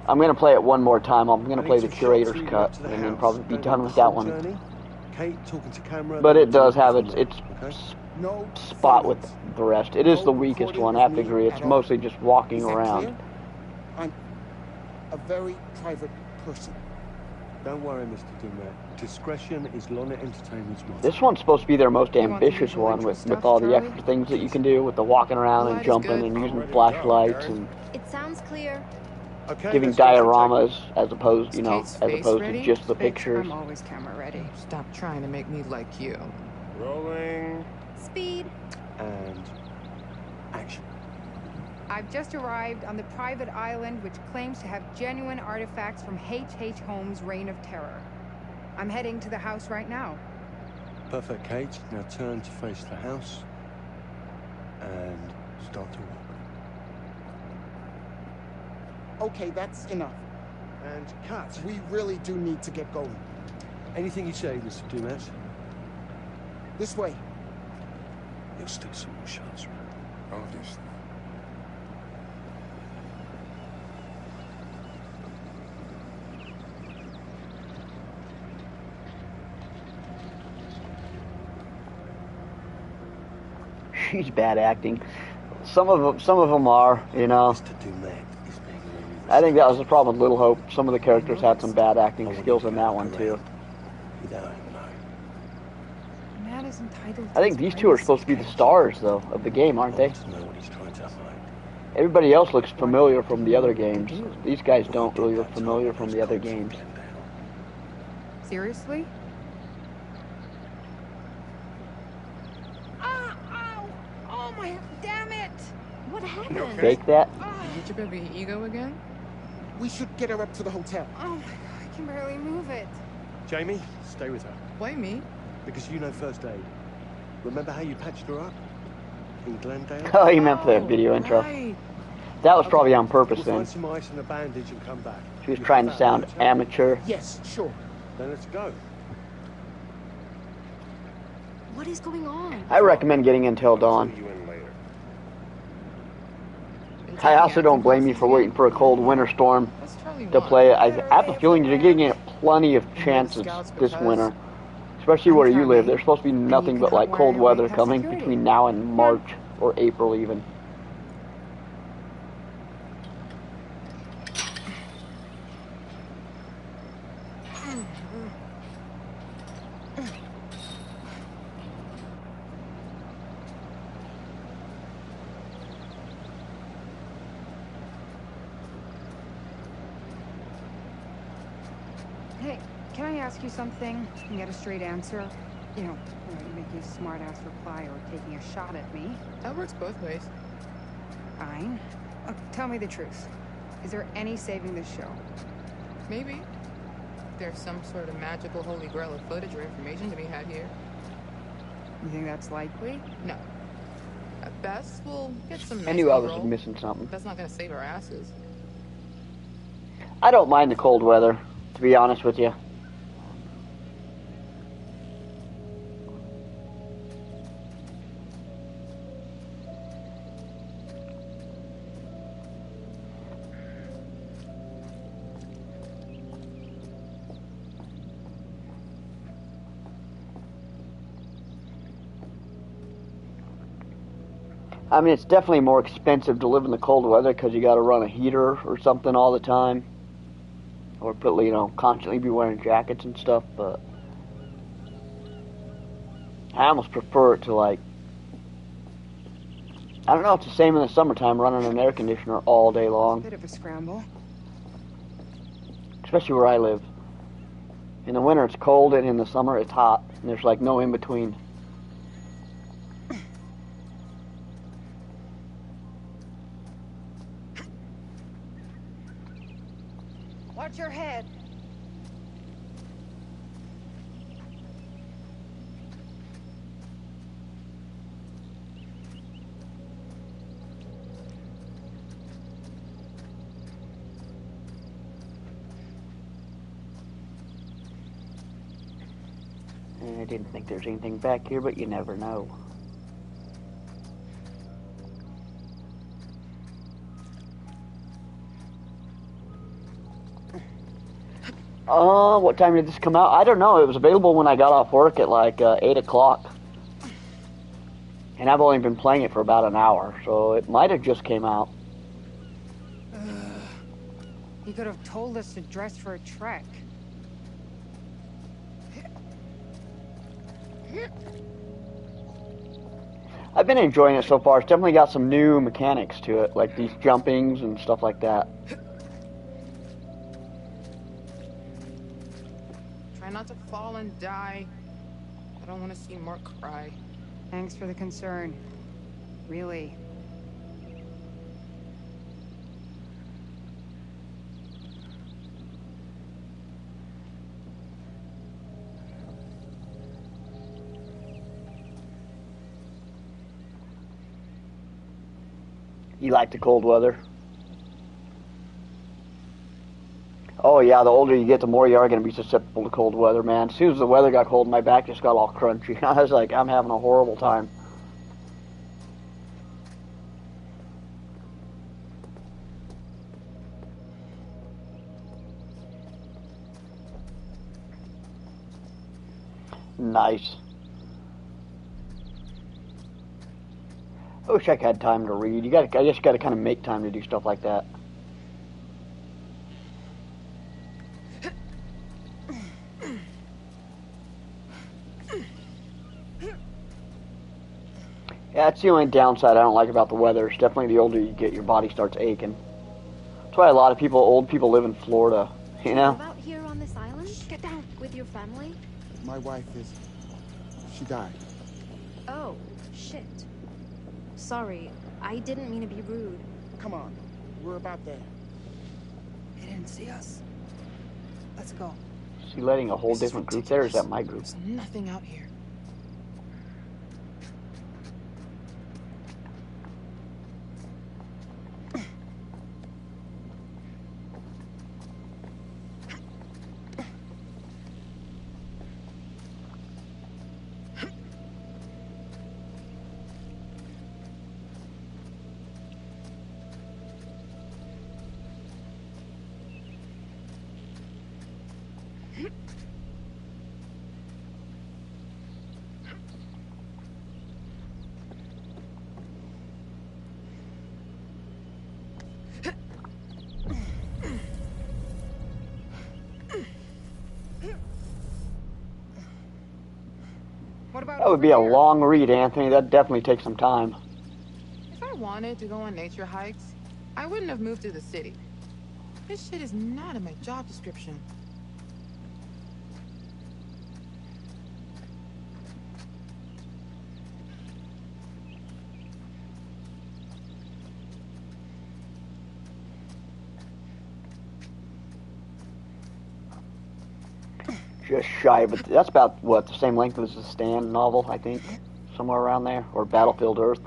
I'm going to play it one more time. I'm going to play the curator's cut, and then probably be done with that one. But it does have its spot with the rest. It is the weakest one, I have to agree. It's mostly just walking around. I'm a very private person. Don't worry, Mr. Dumet. Discretion is Lonnet Entertainment's motto. This one's supposed to be their most ambitious one with all the extra things that you can do with the walking around and jumping and using flashlights and It sounds clear. giving dioramas as opposed, to just the pictures. I'm always camera ready. Stop trying to make me like you. Rolling. Speed. And action. I've just arrived on the private island which claims to have genuine artifacts from H.H. Holmes' Reign of Terror. I'm heading to the house right now. Perfect, Kate. Now turn to face the house and start to walk. Okay, that's enough. And cut. We really do need to get going. Anything you say, Mr. Dumet. This way. There's still some more shots, right? Obviously. She's bad acting. Some of them are, you know. I think that was the problem with Little Hope. Some of the characters had some bad acting skills in that one too. Without him, no. is entitled I think these two are supposed to be the stars, though, of the game, aren't they? Everybody else looks familiar from the other games. These guys don't really look familiar from the other games. Seriously? Oh my, damn it! What happened? Fake that? You get your baby ego again? We should get her up to the hotel. Oh my god, I can barely move it. Jamie, stay with her. Why me? Because you know first aid. Remember how you patched her up? In Glendale? Oh, you meant for that video intro. Right. That was probably on purpose We'll then. find some ice and a bandage and come back. She was trying to sound amateur. Yes, sure. Then let's go. What is going on? I recommend getting Until Dawn. See you in later. I also don't blame you for waiting for a cold winter storm to play it. I have a feeling you're getting it plenty of chances this winter. Especially where you live. There's supposed to be nothing but like cold weather coming between now and March or April even. Hey, can I ask you something and get a straight answer? You know, making a smart-ass reply or taking a shot at me. That works both ways. Fine. Tell me the truth. Is there any saving this show? Maybe. There's some sort of magical holy grail of footage or information to be had here. You think that's likely? No. At best, we'll get some I nice knew I was B-roll. missing something. That's not gonna save our asses. I don't mind the cold weather, to be honest with you. I mean, it's definitely more expensive to live in the cold weather because you got to run a heater or something all the time, or put, you know, constantly be wearing jackets and stuff. But I almost prefer it to, like, I don't know. It's the same in the summertime, running an air conditioner all day long, Bit of a scramble. especially where I live. In the winter it's cold, and in the summer it's hot, and there's like no in between. Watch your head. I didn't think there's anything back here, but you never know. What time did this come out? I don't know. It was available when I got off work at like 8 o'clock. And I've only been playing it for about an hour, so it might have just came out. You could have told us to dress for a trek. I've been enjoying it so far. It's definitely got some new mechanics to it, like these jumpings and stuff like that. Try not to fall and die. I don't want to see Mark cry. Thanks for the concern. Really. You like the cold weather? Oh yeah, the older you get, the more you are going to be susceptible to cold weather, man. As soon as the weather got cold, my back just got all crunchy. I was like, I'm having a horrible time. Nice. I wish I had time to read. I just got to kind of make time to do stuff like that. That's the only downside I don't like about the weather. It's definitely the older you get, your body starts aching. That's why a lot of people, old people, live in Florida. You know? Live out here on this island? Get down with your family? My wife is... she died. Oh, shit. Sorry, I didn't mean to be rude. Come on, we're about there. They didn't see us. Let's go. Is he letting a whole different group there, or is that my group? There's nothing out here. That would be a long read, Anthony. That'd definitely take some time. If I wanted to go on nature hikes, I wouldn't have moved to the city. This shit is not in my job description. Just shy of it. That's about, what, the same length as the Stand novel, I think? Somewhere around there. Or Battlefield Earth.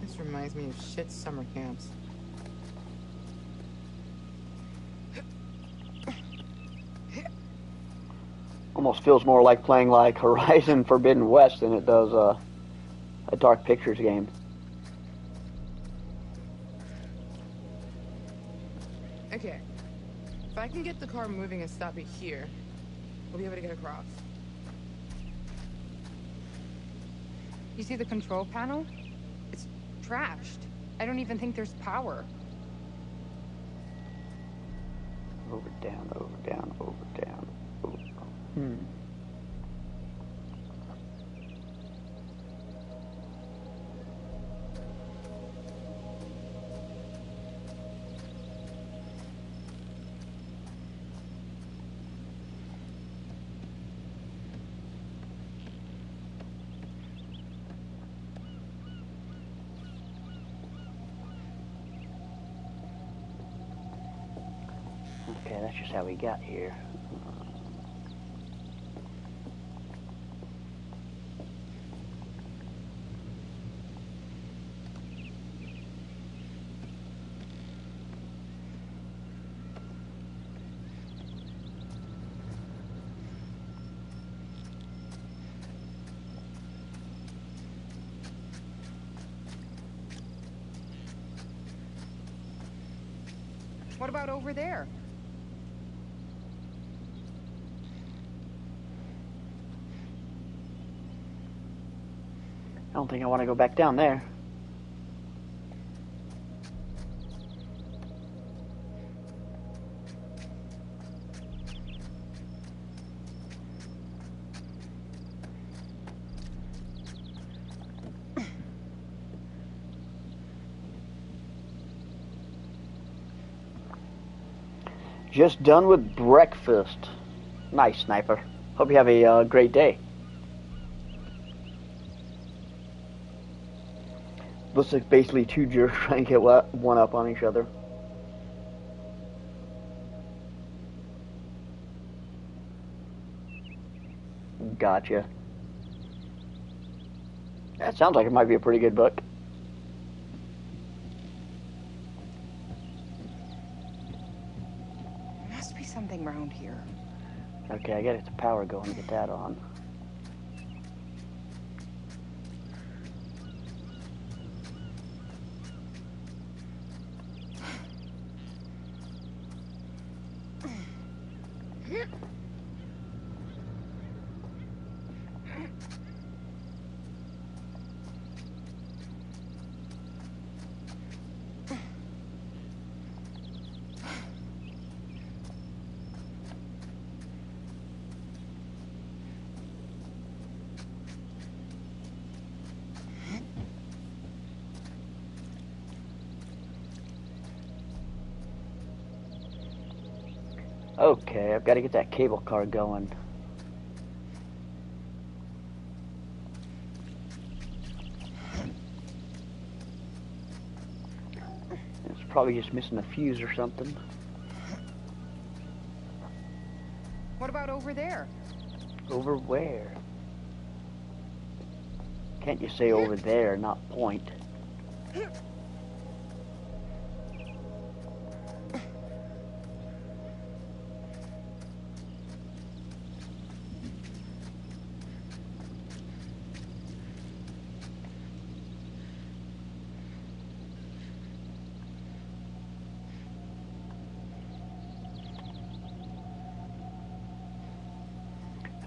This reminds me of shit summer camps. Almost feels more like playing like Horizon Forbidden West than it does a Dark Pictures game. Okay. If I can get the car moving and stop it here, we'll be able to get across. You see the control panel? It's trashed. I don't even think there's power. Over, down, over, down, over, down. Over. Okay, that's just how we got here. What about over there? I don't think I want to go back down there. Just done with breakfast. Nice, Sniper. Hope you have a great day. Looks like basically two jerks trying to get one up on each other. Gotcha. That sounds like it might be a pretty good book. There must be something around here. Okay, I gotta get the power going to get that on. Okay, I've got to get that cable car going. It's probably just missing a fuse or something. What about over there? Over where? Can't you say over there, not point?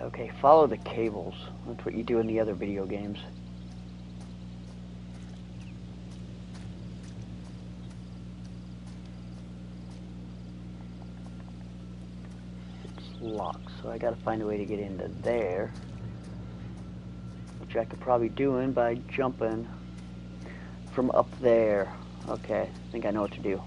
Okay, follow the cables. That's what you do in the other video games. It's locked, so I gotta find a way to get into there. Which I could probably do by jumping from up there. Okay, I think I know what to do.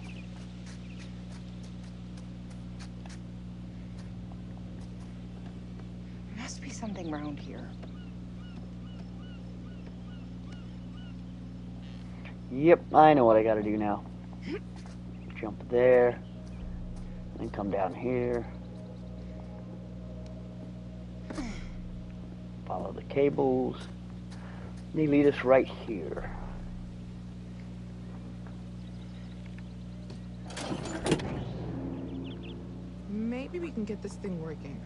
Must be something around here. Yep, I know what I gotta do now. Jump there, and come down here. Follow the cables. They lead us right here. Maybe we can get this thing working.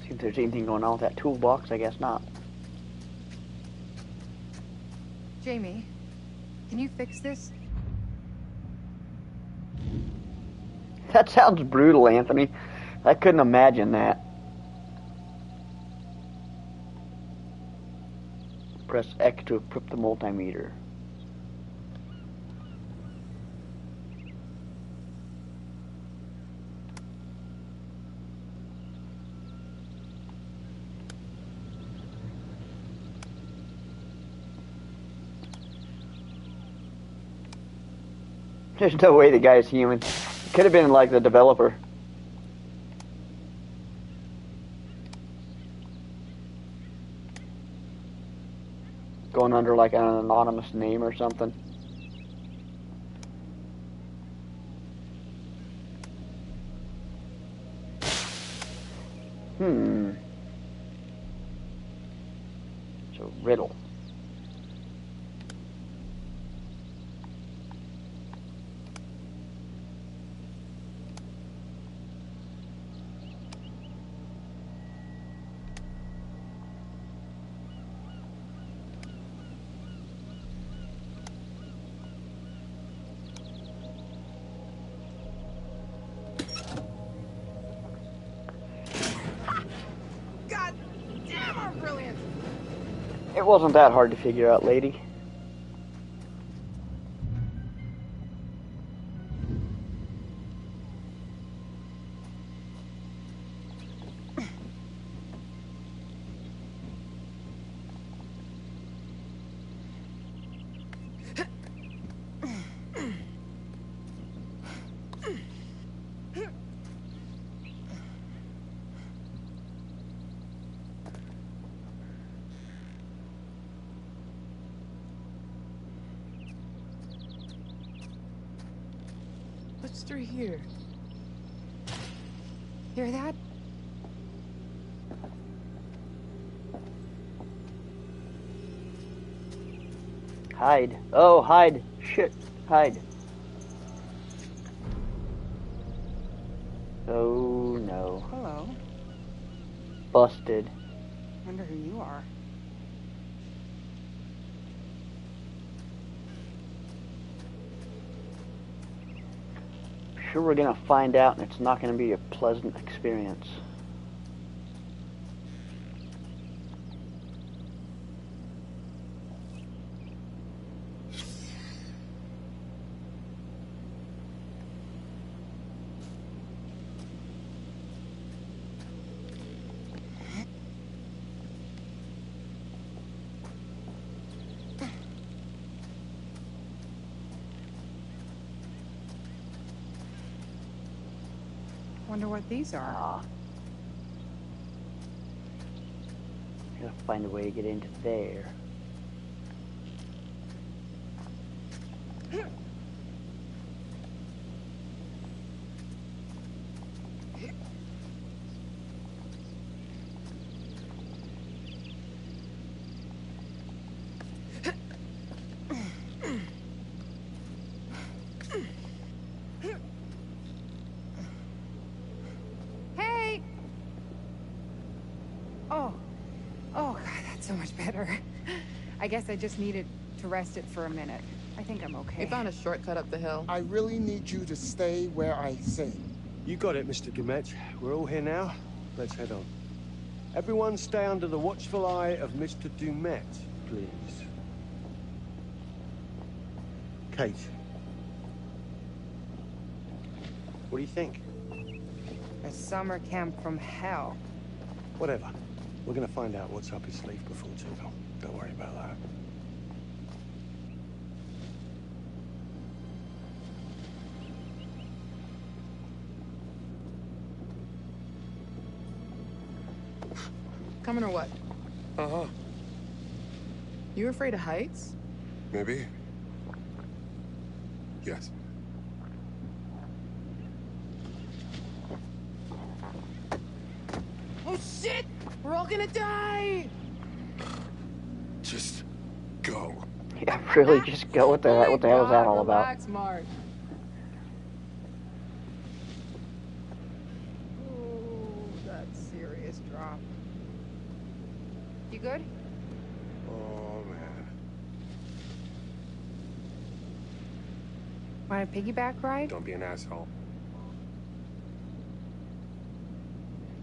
See if there's anything going on with that toolbox. I guess not. Jamie, can you fix this? That sounds brutal, Anthony. I couldn't imagine that. Press X to equip the multimeter. There's no way the guy's human. Could have been like the developer. Going under like an anonymous name or something. It's a riddle. God damn, I'm brilliant! It wasn't that hard to figure out, lady. What's through here? Hear that? Hide. Oh, hide. Shit. Hide. Oh, no. Hello. Busted. Wonder who you are. Sure we're gonna find out, and it's not gonna be a pleasant experience. Wonder what these are. Gotta find a way to get into there. Hey! Oh, God, that's so much better. I guess I just needed to rest it for a minute. I think I'm okay. We found a shortcut up the hill. I really need you to stay where I say. You got it, Mr. Dumet. We're all here now. Let's head on. Everyone stay under the watchful eye of Mr. Dumet, please. Kate. What do you think? A summer camp from hell. Whatever. We're gonna find out what's up his sleeve before too long. Don't worry about that. Coming or what? Uh-huh. You afraid of heights? Maybe. Yes. Oh shit! We're all gonna die! Just go. Yeah, really, just go. What the hell is that all about? Relax, Mark. Ooh, that's serious drop. You good? Oh, man. Want a piggyback ride? Don't be an asshole.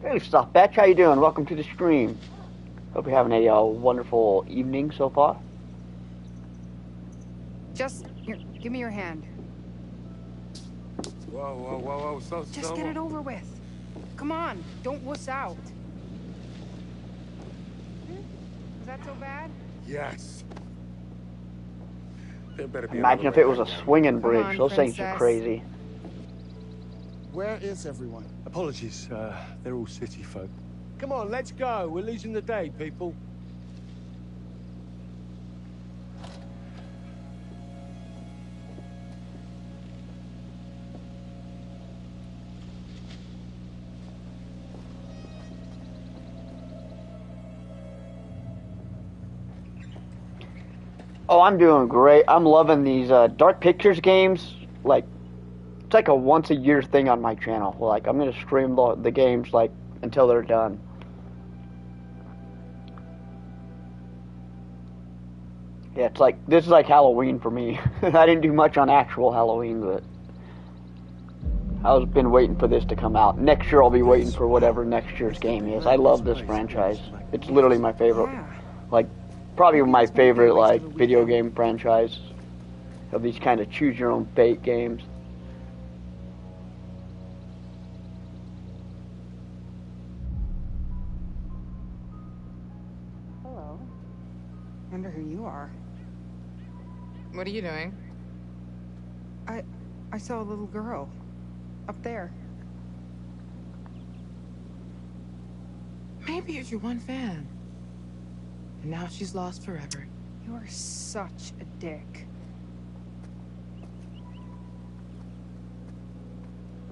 Hey, Stuff Batch, how you doing? Welcome to the stream. Hope you're having a wonderful evening so far. Just, here, give me your hand. Whoa, whoa, whoa, whoa, so slow. Just get it over with. Come on, don't wuss out. Is that so bad? Yes. There better be Imagine if another it way was a back down. swinging bridge. on, Those things are princess. crazy. Where is everyone? Apologies, they're all city folk. Come on, let's go. We're losing the day, people. Oh, I'm doing great. I'm loving these Dark Pictures games. Like, it's like a once-a-year thing on my channel. Like, I'm gonna stream the games like until they're done. Yeah, it's like this is like Halloween for me. I didn't do much on actual Halloween, but I've been waiting for this to come out. Next year, I'll be waiting for whatever next year's game is. I love this franchise. It's literally my favorite. Like, probably my favorite like video game franchise of these kind of choose your own fate games. Hello. Wonder who you are. What are you doing? I saw a little girl. Up there. Maybe it's your one fan. And now she's lost forever. You are such a dick.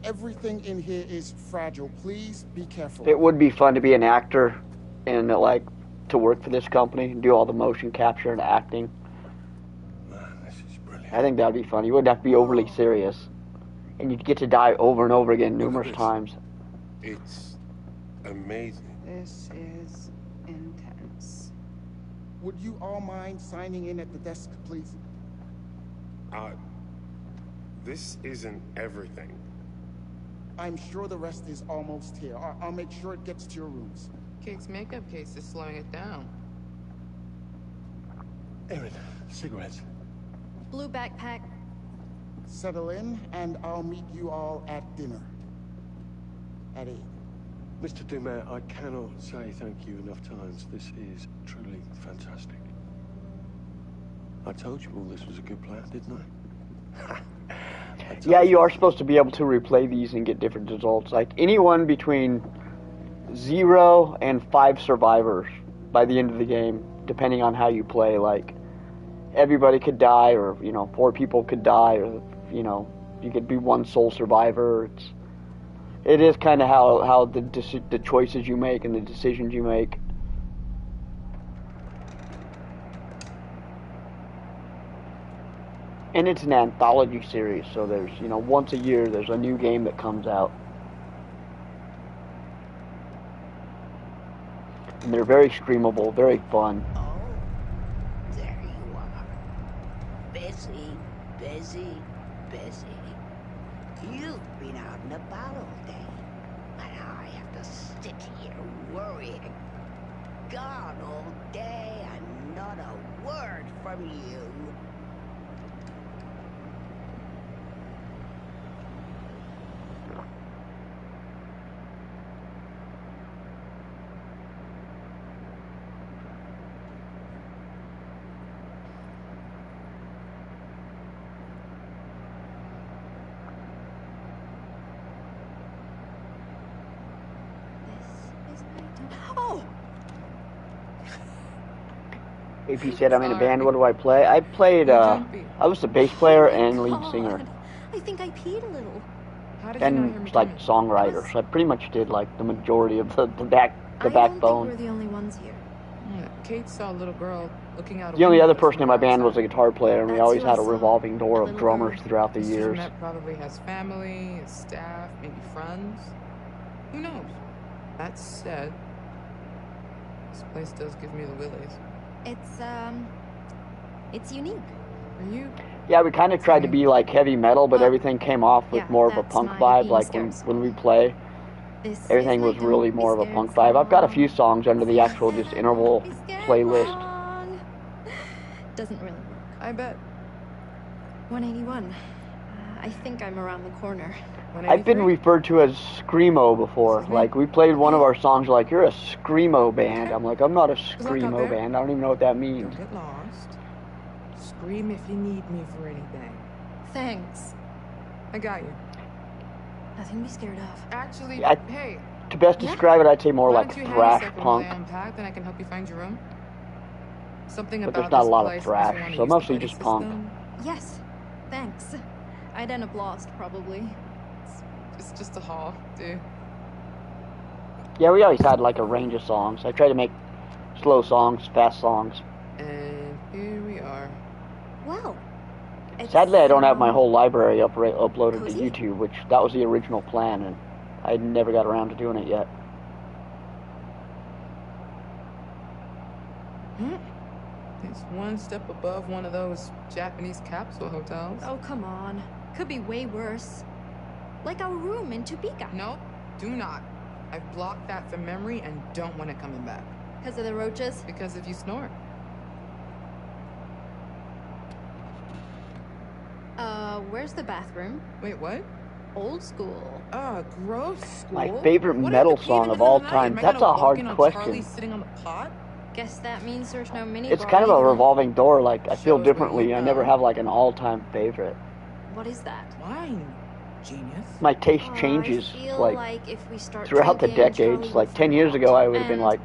Everything in here is fragile. Please be careful. It would be fun to be an actor and like to work for this company and do all the motion capture and acting. Man, this is brilliant. I think that'd be fun. You wouldn't have to be overly serious, and you'd get to die over and over again numerous times. It's amazing. This is intense. Would you all mind signing in at the desk, please? This isn't everything. I'm sure the rest is almost here. I'll make sure it gets to your rooms. Kate's makeup case is slowing it down. Erin, cigarettes. Blue backpack. Settle in, and I'll meet you all at dinner. At 8. Mr. Dumet, I cannot say thank you enough times. This is truly fantastic. I told you all this was a good plan, didn't I? Yeah, you are supposed to be able to replay these and get different results. Like anyone between 0 and 5 survivors by the end of the game, depending on how you play. Like everybody could die, or 4 people could die, or you could be one sole survivor. It is kind of how the choices you make and the decisions you make. And it's an anthology series, so there's, once a year there's a new game that comes out. And they're very streamable, very fun. There you are. Busy, busy, busy. You've been out and about all day. And I have to sit here worrying. Gone all day and not a word from you. Oh! AP said I'm in a band, what do I play? I played, I was the bass player and lead singer. I think I peed a little. And like songwriter, so I pretty much did like the majority of the backbone. I don't think we're the only ones here. Kate saw a little girl looking out. The only other person in my band was a guitar player, and we always had a revolving door of drummers throughout the years. That probably has family, staff, maybe friends. Who knows? That said, this place does give me the willies. It's unique. Are you? Yeah, we kind of tried to be like heavy metal, but everything came off with more of a punk vibe. Like when we play, everything was really more of a punk vibe. I've got a few songs under the actual just interval playlist. Doesn't really work. I bet. 181. I think I'm around the corner. I've been referred to as Screamo before. Like, we played one of our songs, like, you're a Screamo band. I'm like, I'm not a Screamo band. I don't even know what that means. Don't get lost. Scream if you need me for anything. Thanks. I got you. Nothing to be scared of. Actually, hey. To best describe it, I'd say more like thrash punk. Unpack, then I can help you find your room. Something but about there's not a lot this of thrash, so mostly just punk. Yes, thanks. I'd end up lost, probably. It's just a hall, dude. Yeah, we always had like a range of songs. I tried to make slow songs, fast songs. And here we are. Well, sadly, I don't have my whole library uploaded to YouTube, which that was the original plan, and I never got around to doing it yet. It's one step above one of those Japanese capsule hotels. Oh, come on. Could be way worse. Like our room in Topeka. No, do not. I've blocked that from memory and don't want it coming back. Because of the roaches? Because if you snore. Where's the bathroom? Wait, what? Old school. Gross school? My favorite metal song of all time. That's a hard question. Sitting on the pot? Guess that means there's no mini It's kind of a revolving door. Like, I feel differently. I never have like an all-time favorite. What is that? Wine. Genius. My taste changes like if we start throughout the decades. Like 10 years ago, I would have been like,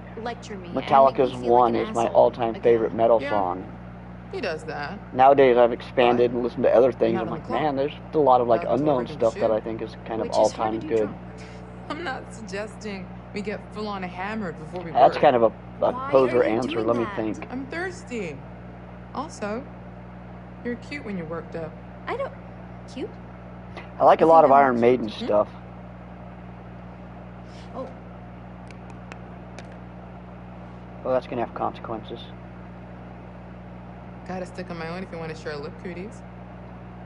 Metallica's One is my all-time favorite metal song. He does that. Nowadays, I've expanded and listened to other things. I'm like, man, there's a lot of like unknown stuff that I think is kind of all-time good. I'm not suggesting we get full-on hammered before we work. That's kind of a poser answer. Let me think. I'm thirsty. Also, you're cute when you're worked up. I don't... Cute? I like a lot of Iron Maiden stuff. Oh. Well, that's gonna have consequences. Got a stick on my own if you want to share a look, cooties.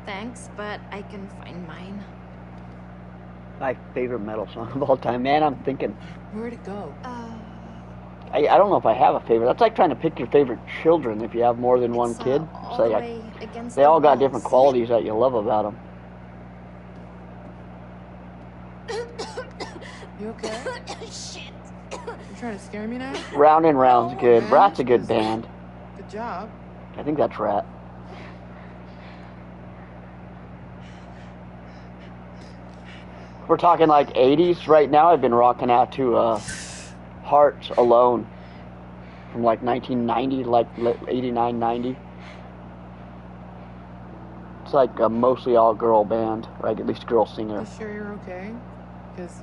Thanks, but I can find mine. My favorite metal song of all time. Man, I'm thinking. Where'd it go? I don't know if I have a favorite. That's like trying to pick your favorite children if you have more than one kid. All the way against they all got different qualities that you love about them. You okay? Shit. You trying to scare me now? Round and Round's good. Rat's a good band. Good job. I think that's Rat. We're talking like 80s right now. I've been rocking out to Hearts Alone from like 1990, like 89, 90. It's like a mostly all girl band, right? At least girl singer. You sure you're okay? Because,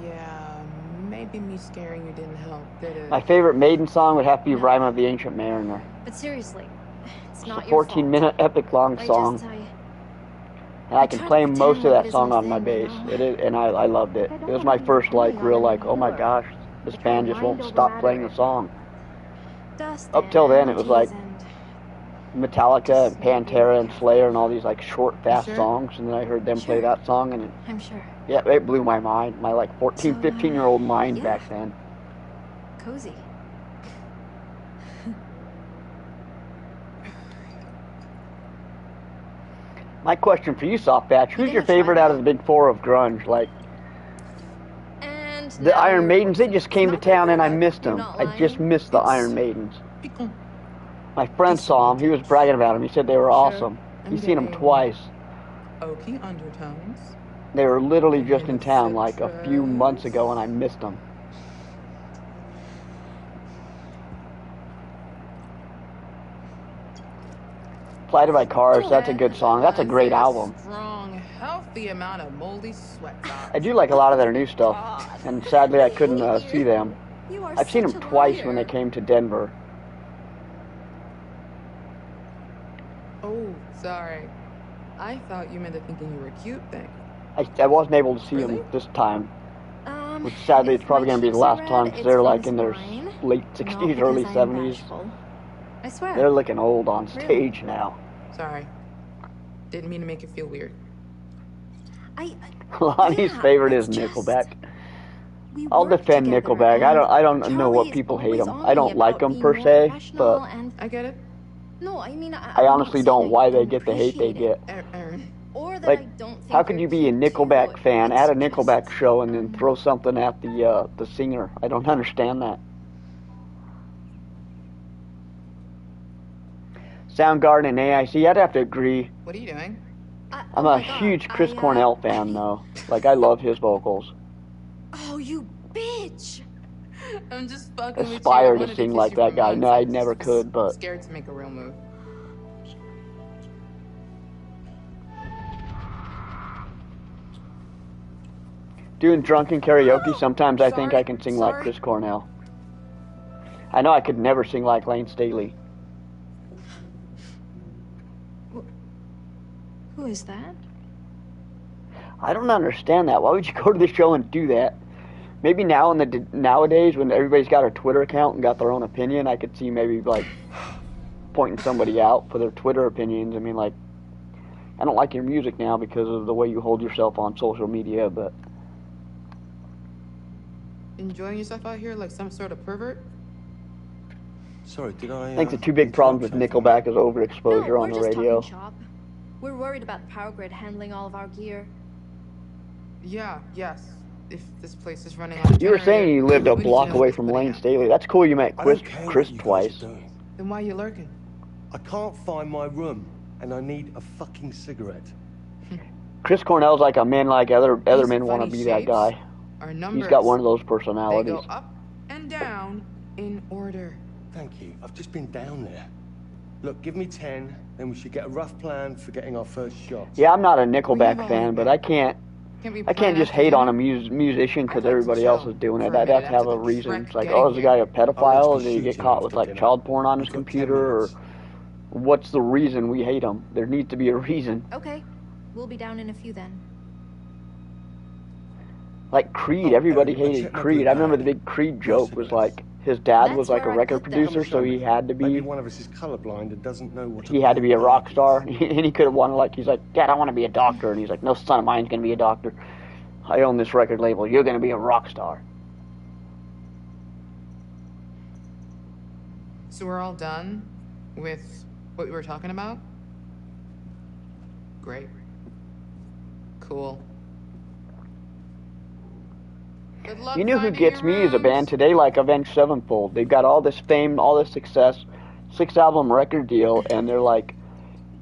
yeah, maybe me scaring you didn't help, did it? My favorite Maiden song would have to be Rhyme of the Ancient Mariner. But seriously, it's It's not a your fault. 14-minute epic long song. And I can try to play pretend most of like that it song isn't on my a thing, bass. you know? It is, and I loved it. It was my first like real like, oh my gosh, this band just won't stop playing the song. Up till then, it was like Metallica and Pantera and Slayer and all these like short, fast songs, and then I heard them play that song, and I'm sure. yeah, it blew my mind, my like 14, 15-year-old mind back then. Cozy. My question for you, Softbatch, who's your favorite out of the big four of grunge? Like, the Iron Maidens, they just came to town and I missed them. I just missed the Iron Maidens. My friend saw them. He was bragging about them. He said they were awesome. He's seen them twice. Oaky undertones. They were literally just in town like a few months ago and I missed them. Fly to My Cars, that's a good song. That's a great album. Strong, healthy amount of moldy sweat. I do like a lot of their new stuff, and sadly I couldn't see them. I've seen them twice when they came to Denver. Oh, sorry. I thought you meant the thinking you were cute thing. I wasn't able to see them this time, which sadly it's probably going to be the last time because they're like in their late 60s, early 70s. I swear. They're looking old on stage now. Sorry. Didn't mean to make it feel weird. Lonnie's favorite is Nickelback. I'll defend Nickelback. I don't know what people hate them. I don't like them per se, but I get it. No, I mean, I honestly don't why they get the hate they get. Like, how could you be a Nickelback fan at a Nickelback show and then throw something at the singer? I don't understand that. Soundgarden and AIC, I'd have to agree. What are you doing? I'm a huge Chris Cornell fan, though. Like, I love his vocals. Oh, you bitch! I'm just fucking with you. Aspire to sing like that guy. No, I never could, but... Scared to make a real move. Doing drunken karaoke, sometimes I think I can sing like Chris Cornell. I know I could never sing like Lane Staley. Who is that? I don't understand that. Why would you go to the show and do that? Maybe nowadays when everybody's got a Twitter account and got their own opinion, I could see maybe like pointing somebody out for their Twitter opinions. I mean, like, I don't like your music now because of the way you hold yourself on social media, but... Enjoying yourself out here like some sort of pervert? Sorry, did I... I think the two big problems with Nickelback is overexposure on the radio. We're worried about the power grid handling all of our gear. Yeah, yes. If this place is running out of You were saying you lived a block away from Lane Staley. That's cool you met Chris twice. Then why are you lurking? I can't find my room, and I need a fucking cigarette. Chris Cornell's like a man like other men want to be that guy. He's got one of those personalities. They go up and down in order. Thank you. I've just been down there. Look, give me 10, then we should get a rough plan for getting our first shot. Yeah, I'm not a Nickelback fan, but I can't just hate on a musician because everybody else is doing it. I'd have to have a reason. It's like, oh, is the guy a pedophile? Did he get caught with like child porn on his computer? Or what's the reason we hate him? There needs to be a reason. Okay, we'll be down in a few then. Like Creed, everybody hated Creed. I remember the big Creed joke was like, his dad was like a record producer, so he had to be... Maybe one of us is colorblind and doesn't know what... He had to be a rock star, and he could have wanted, like, he's like, Dad, I want to be a doctor. And he's like, no son of mine's going to be a doctor. I own this record label. You're going to be a rock star. So we're all done with what we were talking about? Great. Cool. You know who gets me as a band today? Like Avenged Sevenfold. They've got all this fame, all this success, 6-album record deal, and they're like,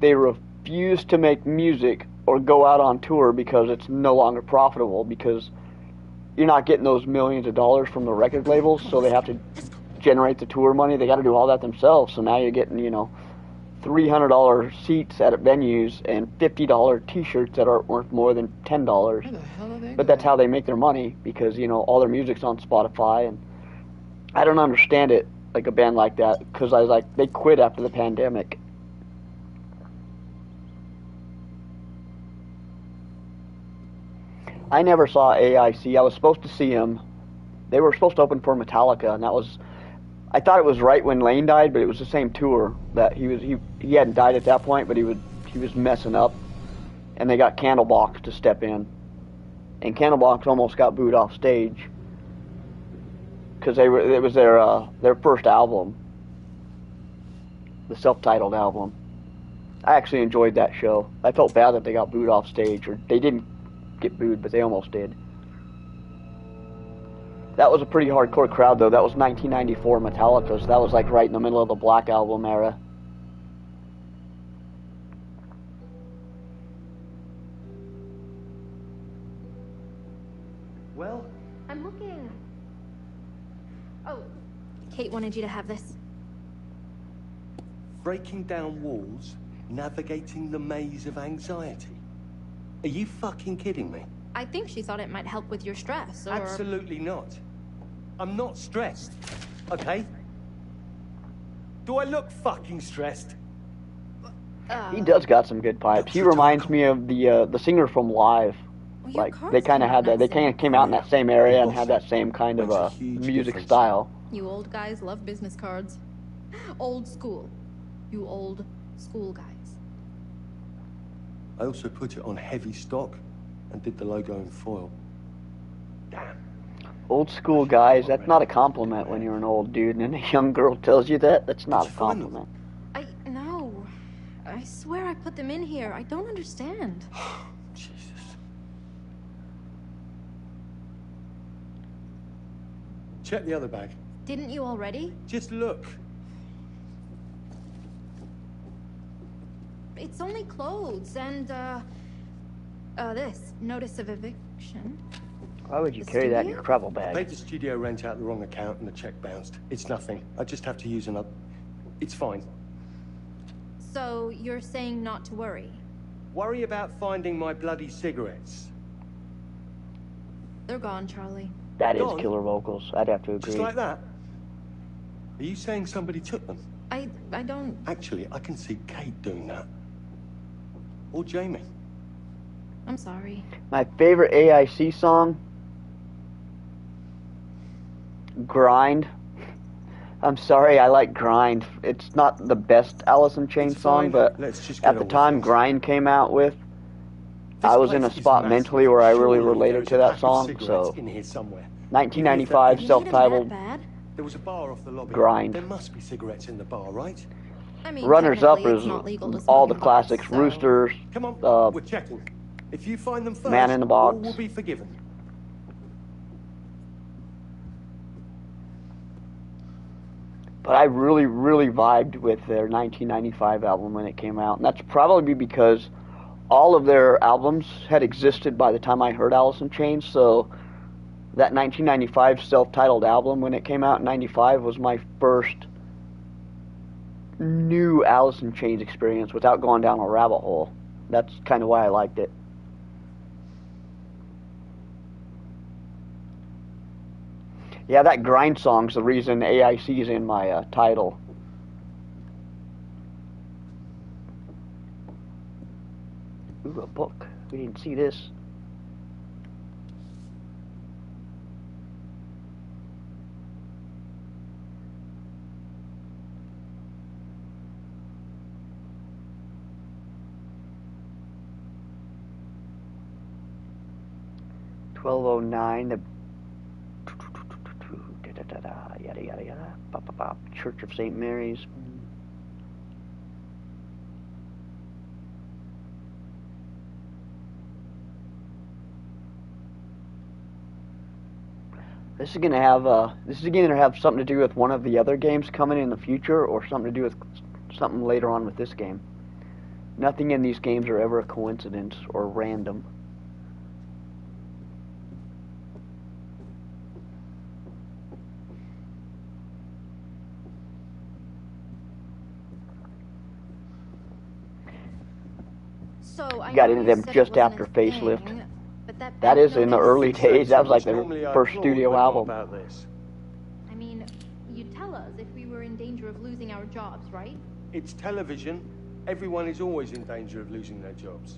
they refuse to make music or go out on tour because it's no longer profitable, because you're not getting those millions of dollars from the record labels, so they have to generate the tour money. They got to do all that themselves. So now you're getting, you know, $300 seats at venues and $50 T-shirts that aren't worth more than $10. Where the hell are they But that's going? how they make their money, because, you know, all their music's on Spotify. And I don't understand it, like a band like that, because I was like, they quit after the pandemic. I never saw AIC. I was supposed to see him. They were supposed to open for Metallica, and that was, I thought it was right when Lane died, but it was the same tour that he hadn't died at that point, but he was messing up, and they got Candlebox to step in, and Candlebox almost got booed off stage because it was their first album, the self-titled album. I actually enjoyed that show. I felt bad that they got booed off stage, or they didn't get booed, but they almost did. That was a pretty hardcore crowd, though. That was 1994 Metallica, so that was like right in the middle of the Black Album era. Well? I'm looking. Oh, Kate wanted you to have this. Breaking down walls, navigating the maze of anxiety. Are you fucking kidding me? I think she thought it might help with your stress, or... Absolutely not. I'm not stressed, okay? Do I look fucking stressed? He does got some good pipes. He reminds me of the singer from Live. Well, like, they kind of had that. They kind of came out in that same area and had that same kind of music style. You old guys love business cards. Old school. You old school guys. I also put it on heavy stock and did the logo in foil. Damn. Old school guys, that's not a compliment when you're an old dude and a young girl tells you that. That's not a compliment. No. I swear I put them in here. I don't understand. Jesus. Check the other bag. Didn't you already? Just look. It's only clothes and, this. Notice of eviction. Why would you carry that in your travel bag? I paid the studio rent out the wrong account and the check bounced. It's nothing. I just have to use another. It's fine. So you're saying not to worry? Worry about finding my bloody cigarettes. They're gone, Charlie. That is killer vocals. I'd have to agree. Just like that? Are you saying somebody took them? I don't... Actually, I can see Kate doing that. Or Jamie. I'm sorry. My favorite AIC song? Grind. I'm sorry, I like Grind. It's not the best Alice in Chains song, but at the time Grind came out with, I was in a spot mentally where I really related to that song, so 1995 self-titled There was a bar off the lobby. Grind. There must be cigarettes in the bar, right? I mean, runners-up technically, is it's not legal to all smoke the in classics, bars, so- Roosters, Come on, we're checking. If you find them first, Man in the Box. all will be forgiven. But I really, really vibed with their 1995 album when it came out. And that's probably because all of their albums had existed by the time I heard Alice in Chains. So that 1995 self-titled album, when it came out in 95, was my first new Alice in Chains experience without going down a rabbit hole. That's kind of why I liked it. Yeah, that Grind song's the reason AIC is in my title. Ooh, a book. We didn't see this. $12.09. The yada yada yada. Pop pop pop. Church of St. Mary's. This is gonna have something to do with one of the other games coming in the future, or something to do with something later on with this game. Nothing in these games are ever a coincidence or random. So I Got know into you them said it just wasn't after a Facelift. thing, but That is in the early Say days. so That was like much. their Normally I first thought we studio would know album. about this. I mean, you'd tell us if we were in danger of losing our jobs, right? It's television. Everyone is always in danger of losing their jobs.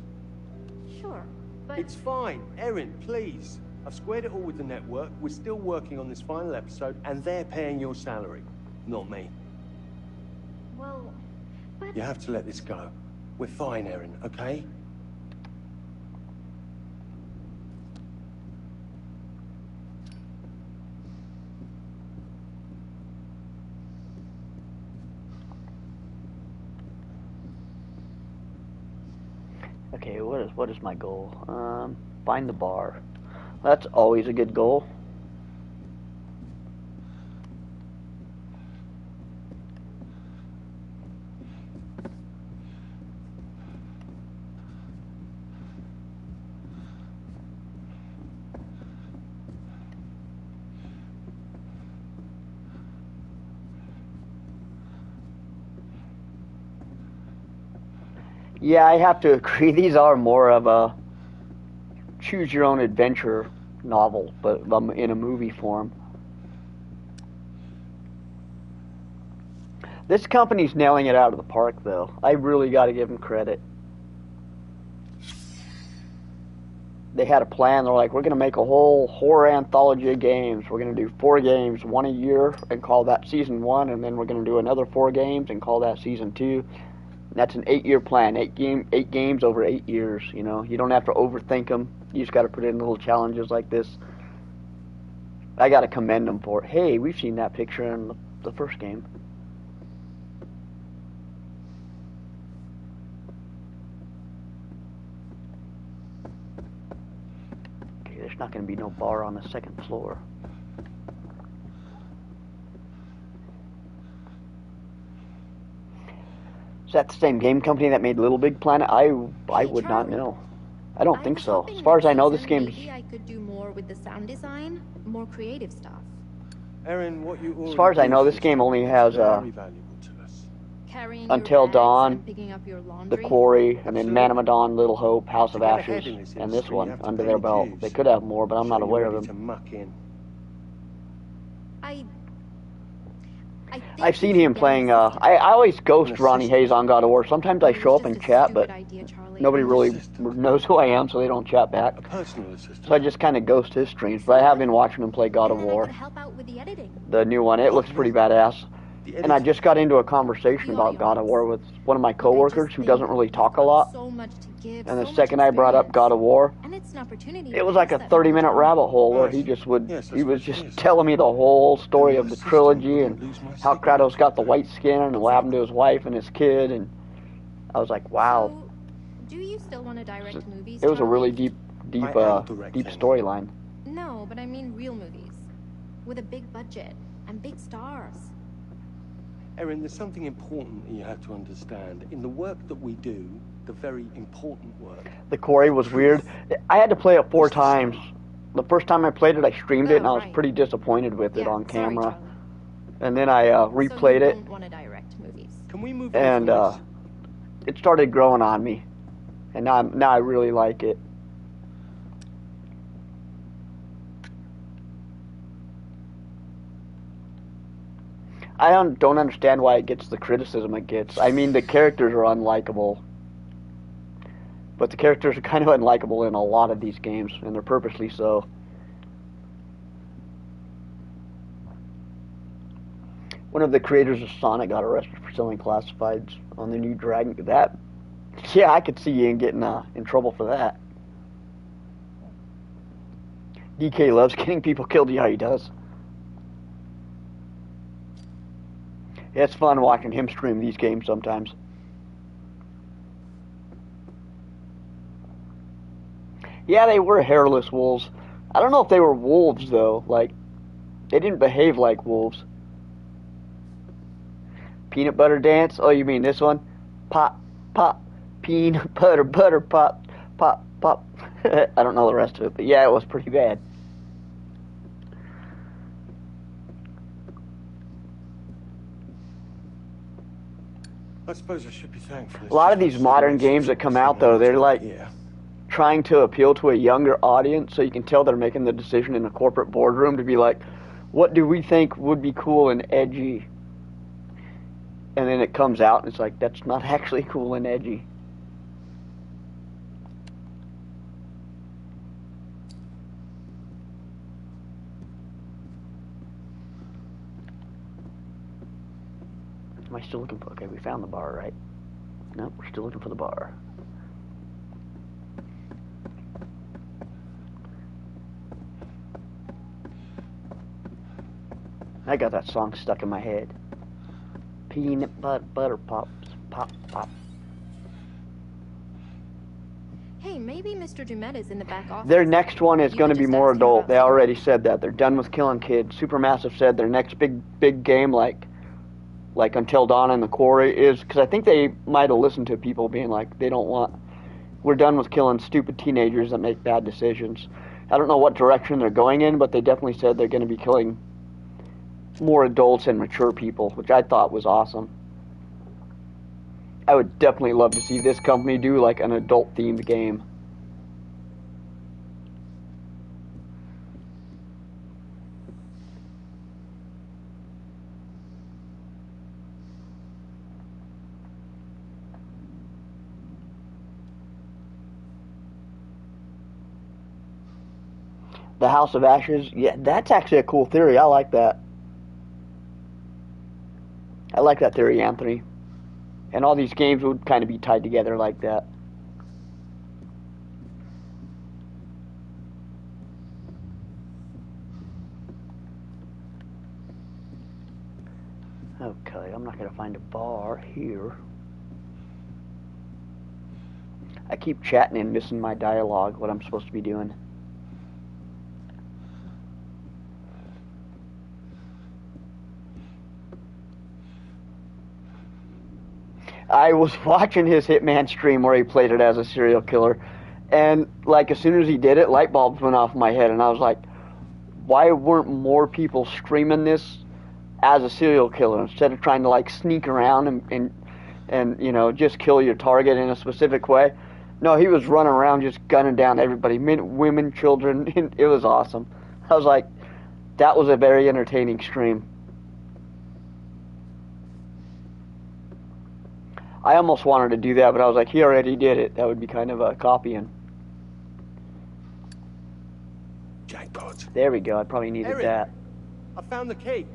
Sure, but... It's fine. Erin, please. I've squared it all with the network. We're still working on this final episode, and they're paying your salary, not me. Well, but... You have to let this go. We're fine, Erin, okay? Okay, what is my goal? Find the bar. That's always a good goal. Yeah, I have to agree. These are more of a choose-your-own-adventure novel, but in a movie form. This company's nailing it out of the park, though. I really got to give them credit. They had a plan. They're like, we're going to make a whole horror anthology of games. We're going to do 4 games, 1 a year, and call that Season 1, and then we're going to do another 4 games and call that Season 2. That's an 8-year plan. 8 games over 8 years. You know, you don't have to overthink them. You just got to put in little challenges like this. I got to commend them for it. Hey, we've seen that picture in the first game. Okay, there's not going to be no bar on the 2nd floor. Is that the same game company that made Little Big Planet? I would not know. I don't think so. As far as I know, this game... Maybe I could do more with the sound design, more creative stuff. Erin, what you As far as I know, this game only has very valuable to us. Carrying Until your bags Dawn, and picking up your The laundry. Quarry, and then Man of Medan, Little Hope, House of To get Ashes, ahead in this and this industry, you one have to under pay their belt. dues. They could have more, but I'm Show not you're aware of ready them. to muck in. I think I've seen you him should get playing, an I always ghost Ronnie Hayes on God of War. Sometimes I show up and chat, but nobody really knows who I am, so they don't chat back. A personal assistant. So I just kind of ghost his streams, but I have been watching him play God of War. help out with the editing. The new one, it looks pretty badass. And I just got into a conversation about God of War with one of my coworkers who doesn't really talk a lot. So much to give, And the so much second I brought up experience. God of War, And it's an opportunity it was like a 30-minute rabbit hole where he just would, he was just telling me the whole story of the trilogy and how Kratos got the white skin and what happened to his wife and his kid, and I was like, wow. So, do you still want to direct movies? It was a Charlie? really deep storyline. No, but I mean real movies. With a big budget and big stars. Erin, there's something important that you have to understand. In the work that we do, the very important work. The Quarry was weird. I had to play it 4 times. The first time I played it, I streamed it, and I was pretty disappointed with it on camera. And then I replayed it, Want to direct movies? Can we move and it started growing on me. And now I really like it. I don't understand why it gets the criticism it gets. I mean, the characters are unlikable. But the characters are kind of unlikable in a lot of these games, and they're purposely so. One of the creators of Sonic got arrested for selling classifieds on the new Dragon. Yeah, I could see Ian getting in trouble for that. DK loves getting people killed. Yeah, he does. It's fun watching him stream these games sometimes. Yeah, they were hairless wolves. I don't know if they were wolves, though. Like, they didn't behave like wolves. Peanut butter dance? Oh, you mean this one? Pop, pop, peanut butter, butter, pop, pop, pop. I don't know the rest of it, but yeah, it was pretty bad. I suppose I should be thankful. A lot of these modern games that come out, though, they're like trying to appeal to a younger audience, so you can tell they're making the decision in a corporate boardroom to be like, what do we think would be cool and edgy? And then it comes out and it's like, that's not actually cool and edgy. Am I still looking for... Okay, we found the bar, right? Nope, we're still looking for the bar. I got that song stuck in my head. Peanut butter pops, pop, pop. Hey, maybe Mr. Dumet is in the back office. Their next one is going to be more adult. They already said that. They're done with killing kids. Supermassive said their next big game, like Until Dawn and The Quarry, is... Because I think they might have listened to people being like, they don't want... We're done with killing stupid teenagers that make bad decisions. I don't know what direction they're going in, but they definitely said they're going to be killing more adults and mature people, which I thought was awesome. I would definitely love to see this company do like an adult-themed game. The House of Ashes, yeah, that's actually a cool theory. I like that. I like that theory, Anthony. And all these games would kind of be tied together like that. Okay, I'm not going to find a bar here. I keep chatting and missing my dialogue, what I'm supposed to be doing. I was watching his Hitman stream where he played it as a serial killer, and like as soon as he did it, light bulbs went off in my head, and I was like, why weren't more people streaming this as a serial killer instead of trying to like sneak around and you know, just kill your target in a specific way? No, he was running around just gunning down everybody, men, women, children. It was awesome. I was like, that was a very entertaining stream. I almost wanted to do that, but I was like, he already did it. That would be kind of a copying. Jackpot. There we go. I probably needed Eric, that. I found the key.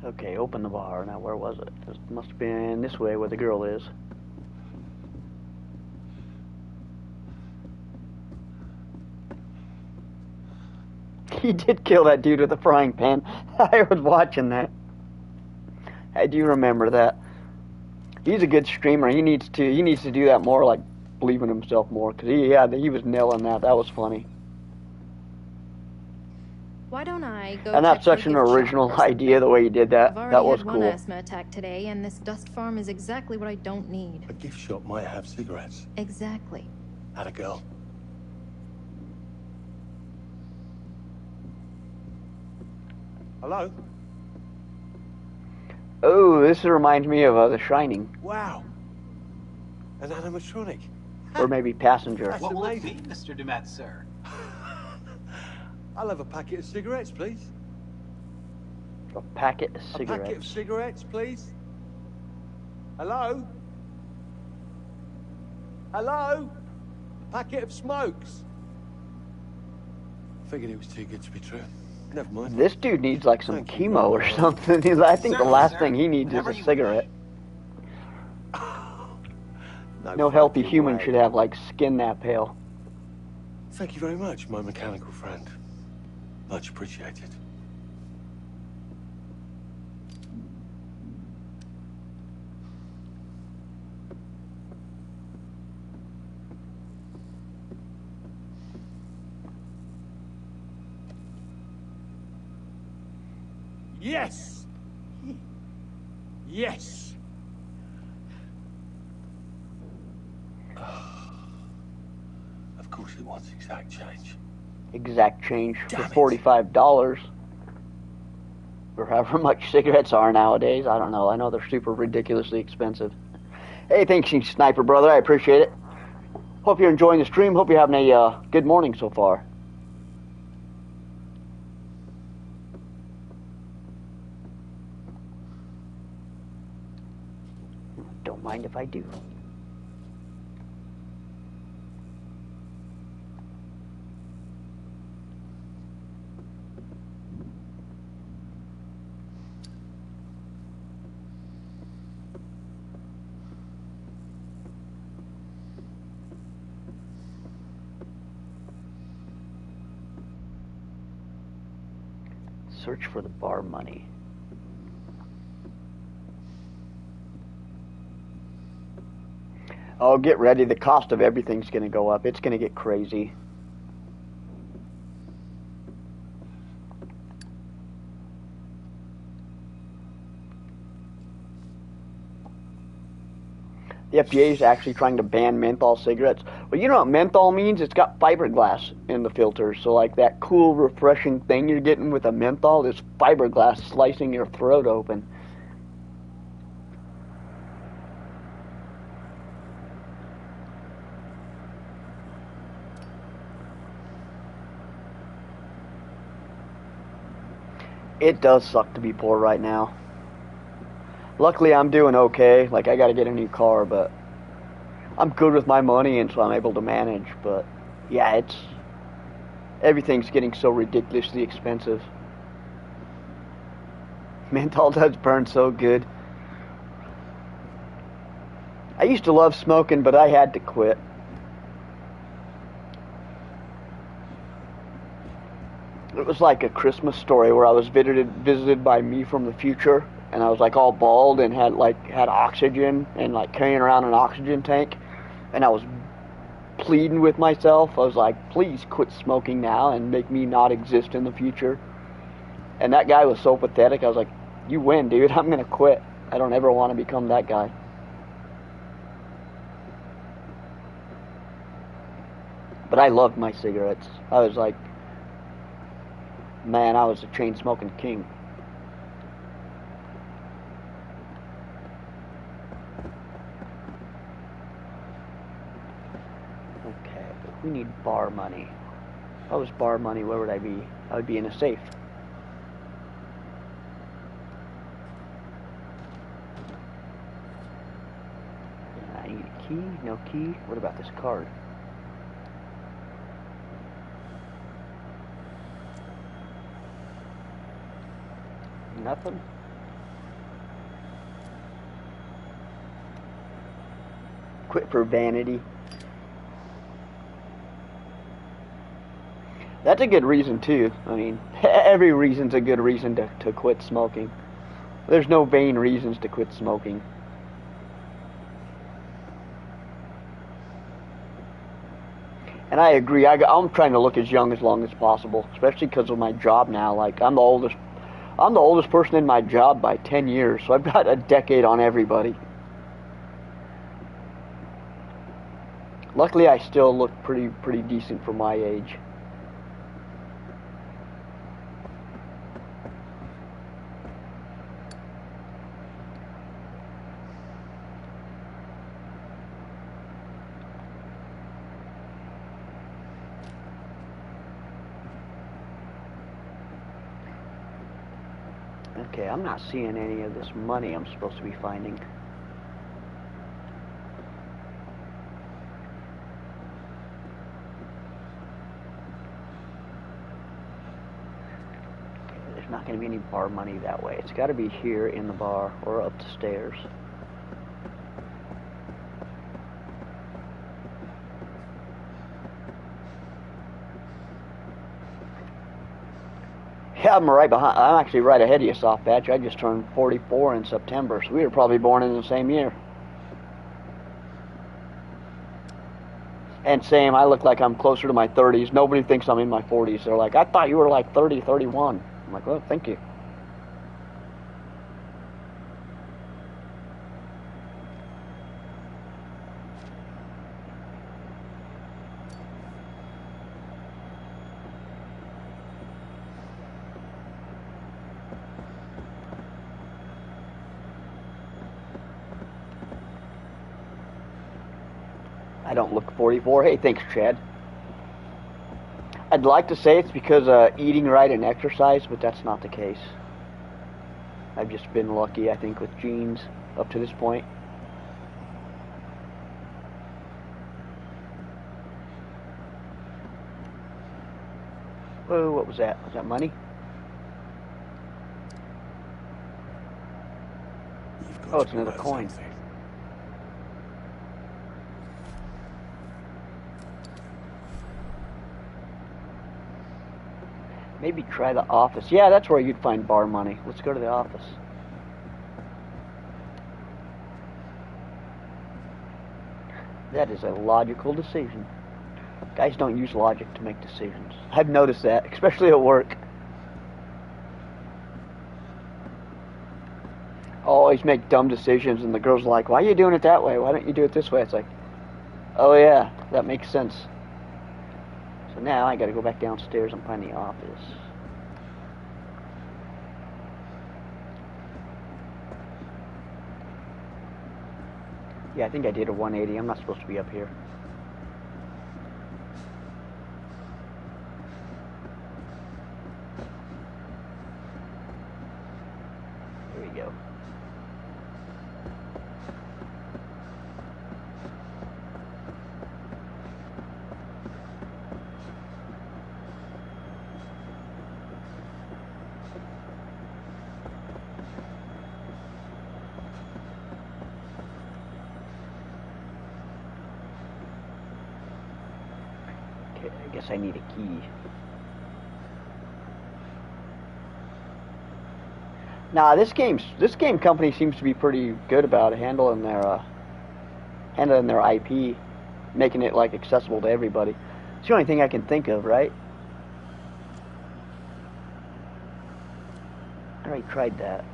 Okay, open the bar. Now, where was it? It must have been this way where the girl is. He did kill that dude with a frying pan. I was watching that. I do remember that. He's a good streamer. He needs to do that more, like believe in himself more, because he was nailing that. That was funny. Why don't I go? And that's such an original idea, the way he did that. That was cool. I've already had one asthma attack today, and this dust farm is exactly what I don't need. A gift shop might have cigarettes. Exactly. Atta girl. Hello? Oh, this reminds me of The Shining. Wow. An animatronic. Or maybe Passenger. That's What will it amazing. be, Mr. Dumet, sir? I'll have a packet of cigarettes, please. A packet of A packet of cigarettes, please. Hello? Hello? A packet of smokes. Figured it was too good to be true. Never mind. This dude needs like some chemo or something. I think the last thing he needs is a cigarette. No healthy human should have like skin that pale. Thank you very much, my mechanical friend. Much appreciated. Yes! Yes! Of course it wants exact change. Exact change for $45. Or however much cigarettes are nowadays. I don't know. I know they're super ridiculously expensive. Hey, thanks, you Sniper brother. I appreciate it. Hope you're enjoying the stream. Hope you're having a good morning so far. Don't mind if I do. Search for the bar money. Oh, get ready. The cost of everything's going to go up. It's going to get crazy. The FDA is actually trying to ban menthol cigarettes. Well, you know what menthol means? It's got fiberglass in the filter. So like that cool, refreshing thing you're getting with a menthol is fiberglass slicing your throat open. It does suck to be poor right now. Luckily, I'm doing okay. Like, I got to get a new car, but I'm good with my money, and so I'm able to manage. But, yeah, everything's getting so ridiculously expensive. Menthol does burn so good. I used to love smoking, but I had to quit. It was like a Christmas story where I was visited by me from the future. And I was like all bald and had oxygen and like carrying around an oxygen tank, and I was pleading with myself. I was like, please quit smoking now and make me not exist in the future. And that guy was so pathetic. I was like, you win, dude. I'm gonna quit. I don't ever want to become that guy. But I loved my cigarettes. I was like, man, I was a chain smoking king. We need bar money. If I was bar money, where would I be? I would be in a safe. I need a key. No key. What about this card? Nothing. Quit for vanity. That's a good reason too. I mean, every reason's a good reason to quit smoking. There's no vain reasons to quit smoking. And I agree. I'm trying to look as young as long as possible, especially because of my job now. Like I'm the oldest person in my job by 10 years, so I've got a decade on everybody. Luckily, I still look pretty decent for my age. Okay, I'm not seeing any of this money I'm supposed to be finding. Okay, there's not going to be any bar money that way. It's got to be here in the bar or up the stairs. Yeah, I'm right behind. I'm actually right ahead of you, Soft Patch. I just turned 44 in September, so we were probably born in the same year. And same, I look like I'm closer to my 30s. Nobody thinks I'm in my 40s. They're like, I thought you were like 30, 31. I'm like, well, thank you. I don't look 44. Hey, thanks, Chad. I'd like to say it's because eating right and exercise, but that's not the case. I've just been lucky, I think, with genes up to this point. Whoa, what was that? Was that money? Oh, it's another coin. Maybe try the office. Yeah, that's where you'd find bar money. Let's go to the office. That is a logical decision. Guys don't use logic to make decisions. I've noticed that, especially at work. Always make dumb decisions, and the girl's like, why are you doing it that way? Why don't you do it this way? It's like, oh yeah, that makes sense. So now I gotta go back downstairs and find the office. Yeah, I think I did a 180. I'm not supposed to be up here. Here we go. Okay, I guess I need a key. Nah, this game company seems to be pretty good about handling their IP, making it like accessible to everybody. It's the only thing I can think of, right? I already tried that.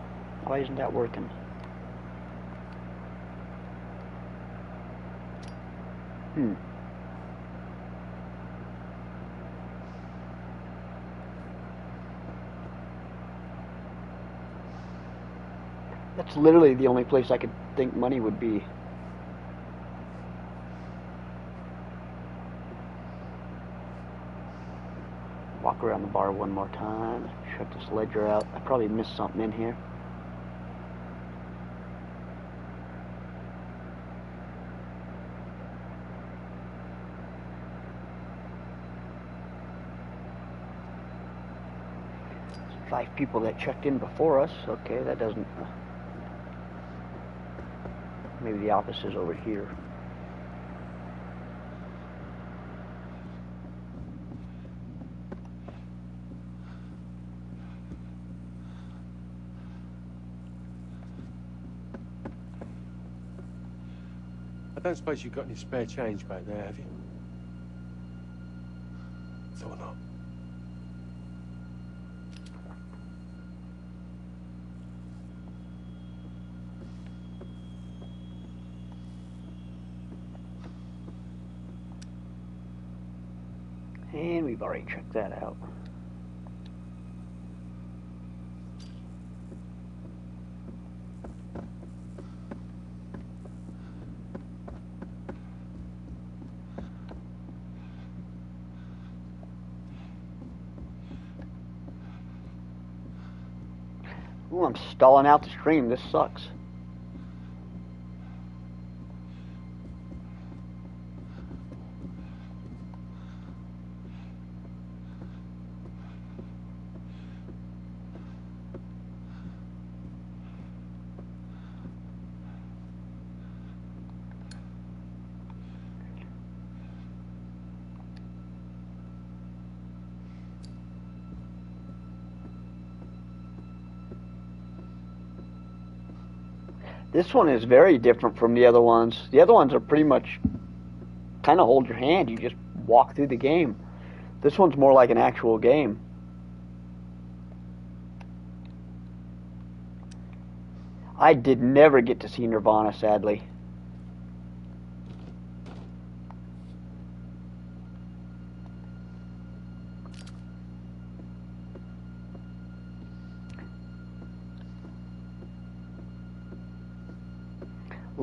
Why isn't that working? That's literally the only place I could think money would be. Walk around the bar one more time. Check this ledger out. I probably missed something in here. There's 5 people that checked in before us. Okay, that doesn't... maybe the office is over here. I don't suppose you've got any spare change back there, have you? Thought not. And we've already checked that out. Ooh, I'm stalling out the stream. This sucks. This one is very different from the other ones. The other ones are pretty much kind of hold your hand. You just walk through the game. This one's more like an actual game. I did never get to see Nirvana, sadly.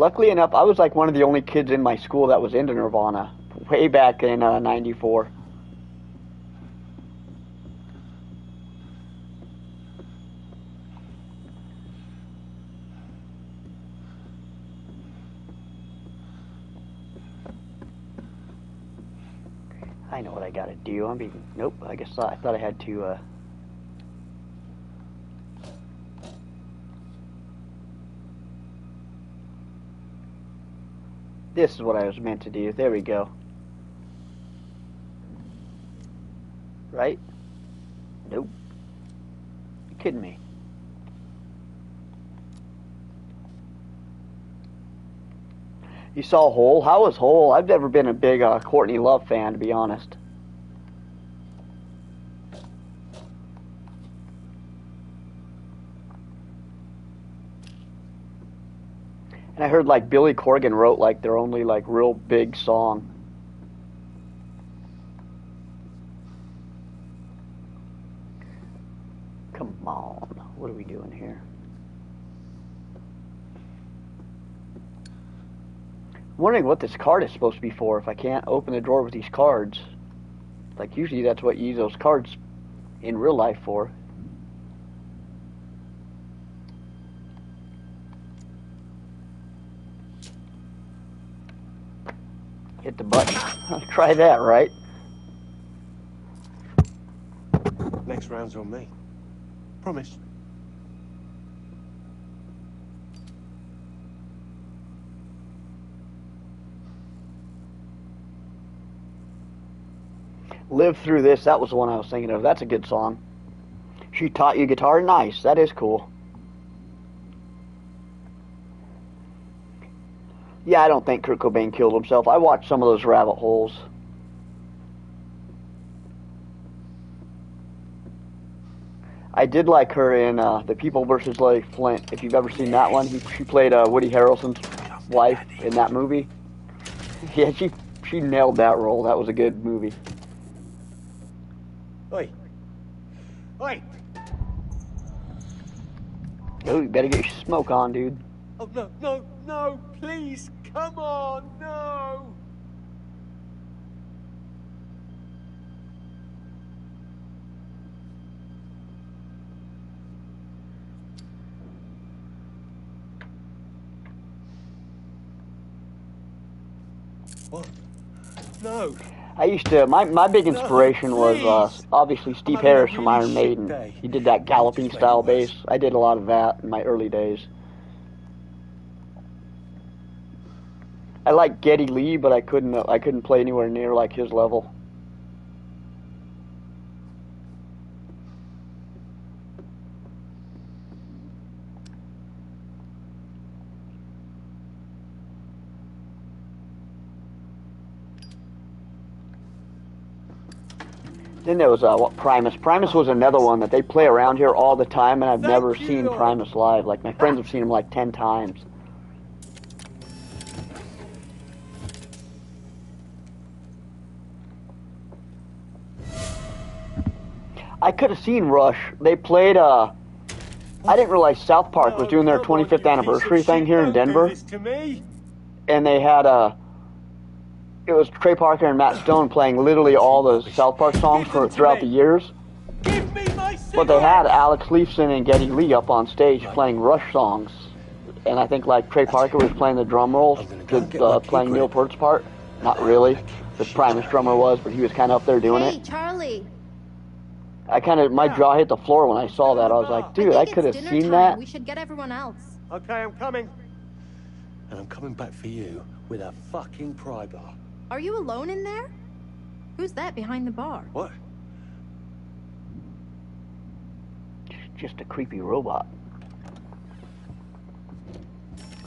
Luckily enough, I was like one of the only kids in my school that was into Nirvana way back in '94. I know what I gotta do. I'm being... Nope, I guess I thought I had to, This is what I was meant to do. There we go. Right? Nope. You kidding me? You saw Hole? How was Hole? I've never been a big Courtney Love fan, to be honest. And I heard like Billy Corgan wrote like their only like real big song. Come on, what are we doing here? I'm wondering what this card is supposed to be for if I can't open the drawer with these cards. Like usually that's what you use those cards in real life for. Hit the button. Try that, right? Next round's on me. Promise. Live Through This, that was the one I was thinking of. That's a good song. She Taught You Guitar? Nice. That is cool. Yeah, I don't think Kurt Cobain killed himself. I watched some of those rabbit holes. I did like her in The People vs. Larry Flint. If you've ever seen that one, she played Woody Harrelson's wife in that movie. Yeah, she nailed that role. That was a good movie. Oi. Oi. Yo, you better get your smoke on, dude. Oh, no, no, no, please, come on, no. What? No. I used to, my big inspiration was obviously Steve Harris from Iron Maiden. He did that galloping style bass. I did a lot of that in my early days. I like Geddy Lee, but I couldn't play anywhere near like his level. Then there was what, Primus. Primus was another one that they play around here all the time, and I've never seen Primus live. Like my friends have seen him like 10 times. I could have seen Rush. They played, I didn't realize South Park was doing their 25th anniversary thing here in Denver. And they had, it was Trey Parker and Matt Stone playing literally all the South Park songs throughout the years. But they had Alex Lifeson and Geddy Lee up on stage playing Rush songs. And I think like Trey Parker was playing the drum roll, playing Neil Peart's part. Not really. The Primus drummer was, but he was kind of up there doing it. Hey, Charlie. My jaw hit the floor when I saw that. I was like, dude, I could have seen that. We should get everyone else. Okay, I'm coming. And I'm coming back for you with a fucking pry bar. Are you alone in there? Who's that behind the bar? What? Just a creepy robot.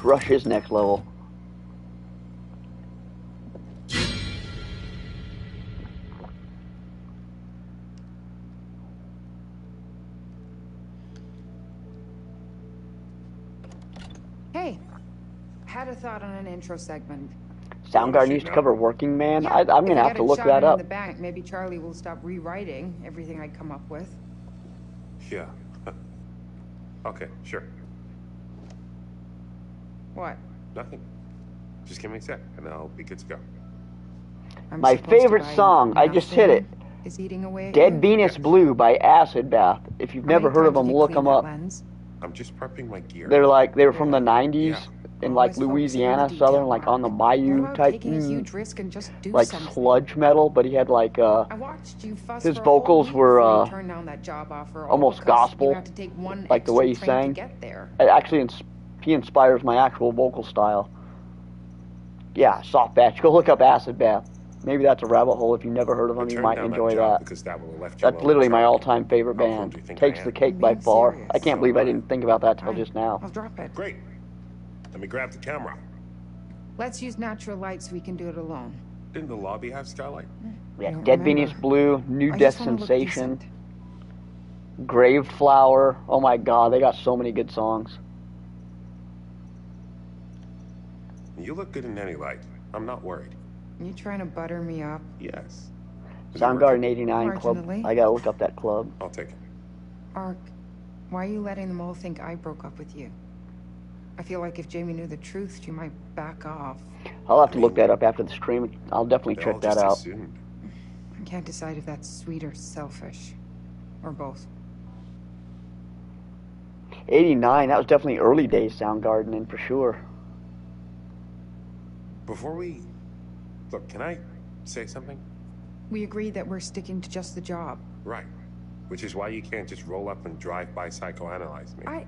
Rush is next level. Hey, had a thought on an intro segment. Soundgarden used to cover Working Man. Yeah, I'm going to have to look that up. In the bank, maybe Charlie will stop rewriting everything I come up with. Yeah. Okay, sure. What? Nothing. Just give me a sec, and I'll be good to go. My favorite song, I just hit it. Is eating away at Dead you? Venus Blue by Acid Bath. If you've never heard of them, look them up. I'm just prepping my gear. They were from the 90s in like Louisiana, southern, like on the bayou type, like sludge metal. But he had like his vocals were almost gospel, like the way he sang. Actually, he inspires my actual vocal style. Yeah, soft batch. Go look up Acid Bath. Maybe that's a rabbit hole. If you've never heard of them, you might enjoy that. That's literally my all-time favorite band. Takes the cake by far. I can't believe I didn't think about that till just now. I'll drop it. Great. Let me grab the camera. Let's use natural light so we can do it alone. Didn't the lobby have skylight? Yeah, Dead Venus Blue, New Death Sensation, Grave Flower. Oh my God, they got so many good songs. You look good in any light. I'm not worried. You trying to butter me up? Yes. Soundgarden 89 Club. I gotta look up that club. I'll take it. Ark, why are you letting them all think I broke up with you? I feel like if Jamie knew the truth, she might back off. I'll have to look that up after the stream. I'll definitely check that out. I can't decide if that's sweet or selfish. Or both. 89, that was definitely early days Soundgarden, and for sure. Before we... Look, can I say something? We agreed that we're sticking to just the job. Right. Which is why you can't just roll up and drive-by psychoanalyze me.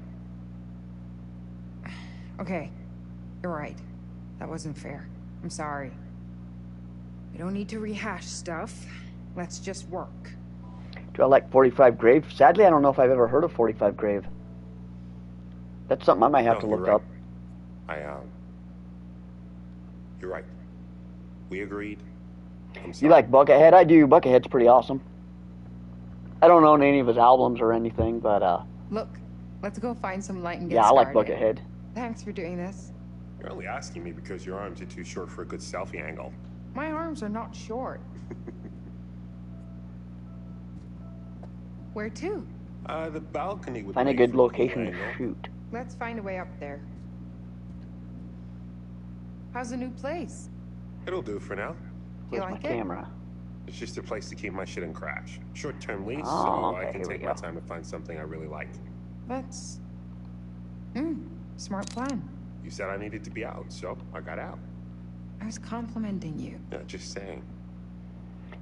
Okay. You're right. That wasn't fair. I'm sorry. We don't need to rehash stuff. Let's just work. Do I like 45 Grave? Sadly, I don't know if I've ever heard of 45 Grave. That's something I might have to look up. You're right. We agreed. You like Buckethead? I do. Buckethead's pretty awesome. I don't own any of his albums or anything, but Look, let's go find some light and get yeah, I like started. Buckethead. Thanks for doing this. You're only asking me because your arms are too short for a good selfie angle. My arms are not short. Where to? The balcony would Find a good location to shoot. Let's find a way up there. How's the new place? It'll do for now. Do you like it? Camera. It's just a place to keep my shit in crash. Short-term lease, Oh, so okay, I can here we take go. my time to find something I really like. That's... smart plan. You said I needed to be out, so I got out. I was complimenting you. Yeah, just saying.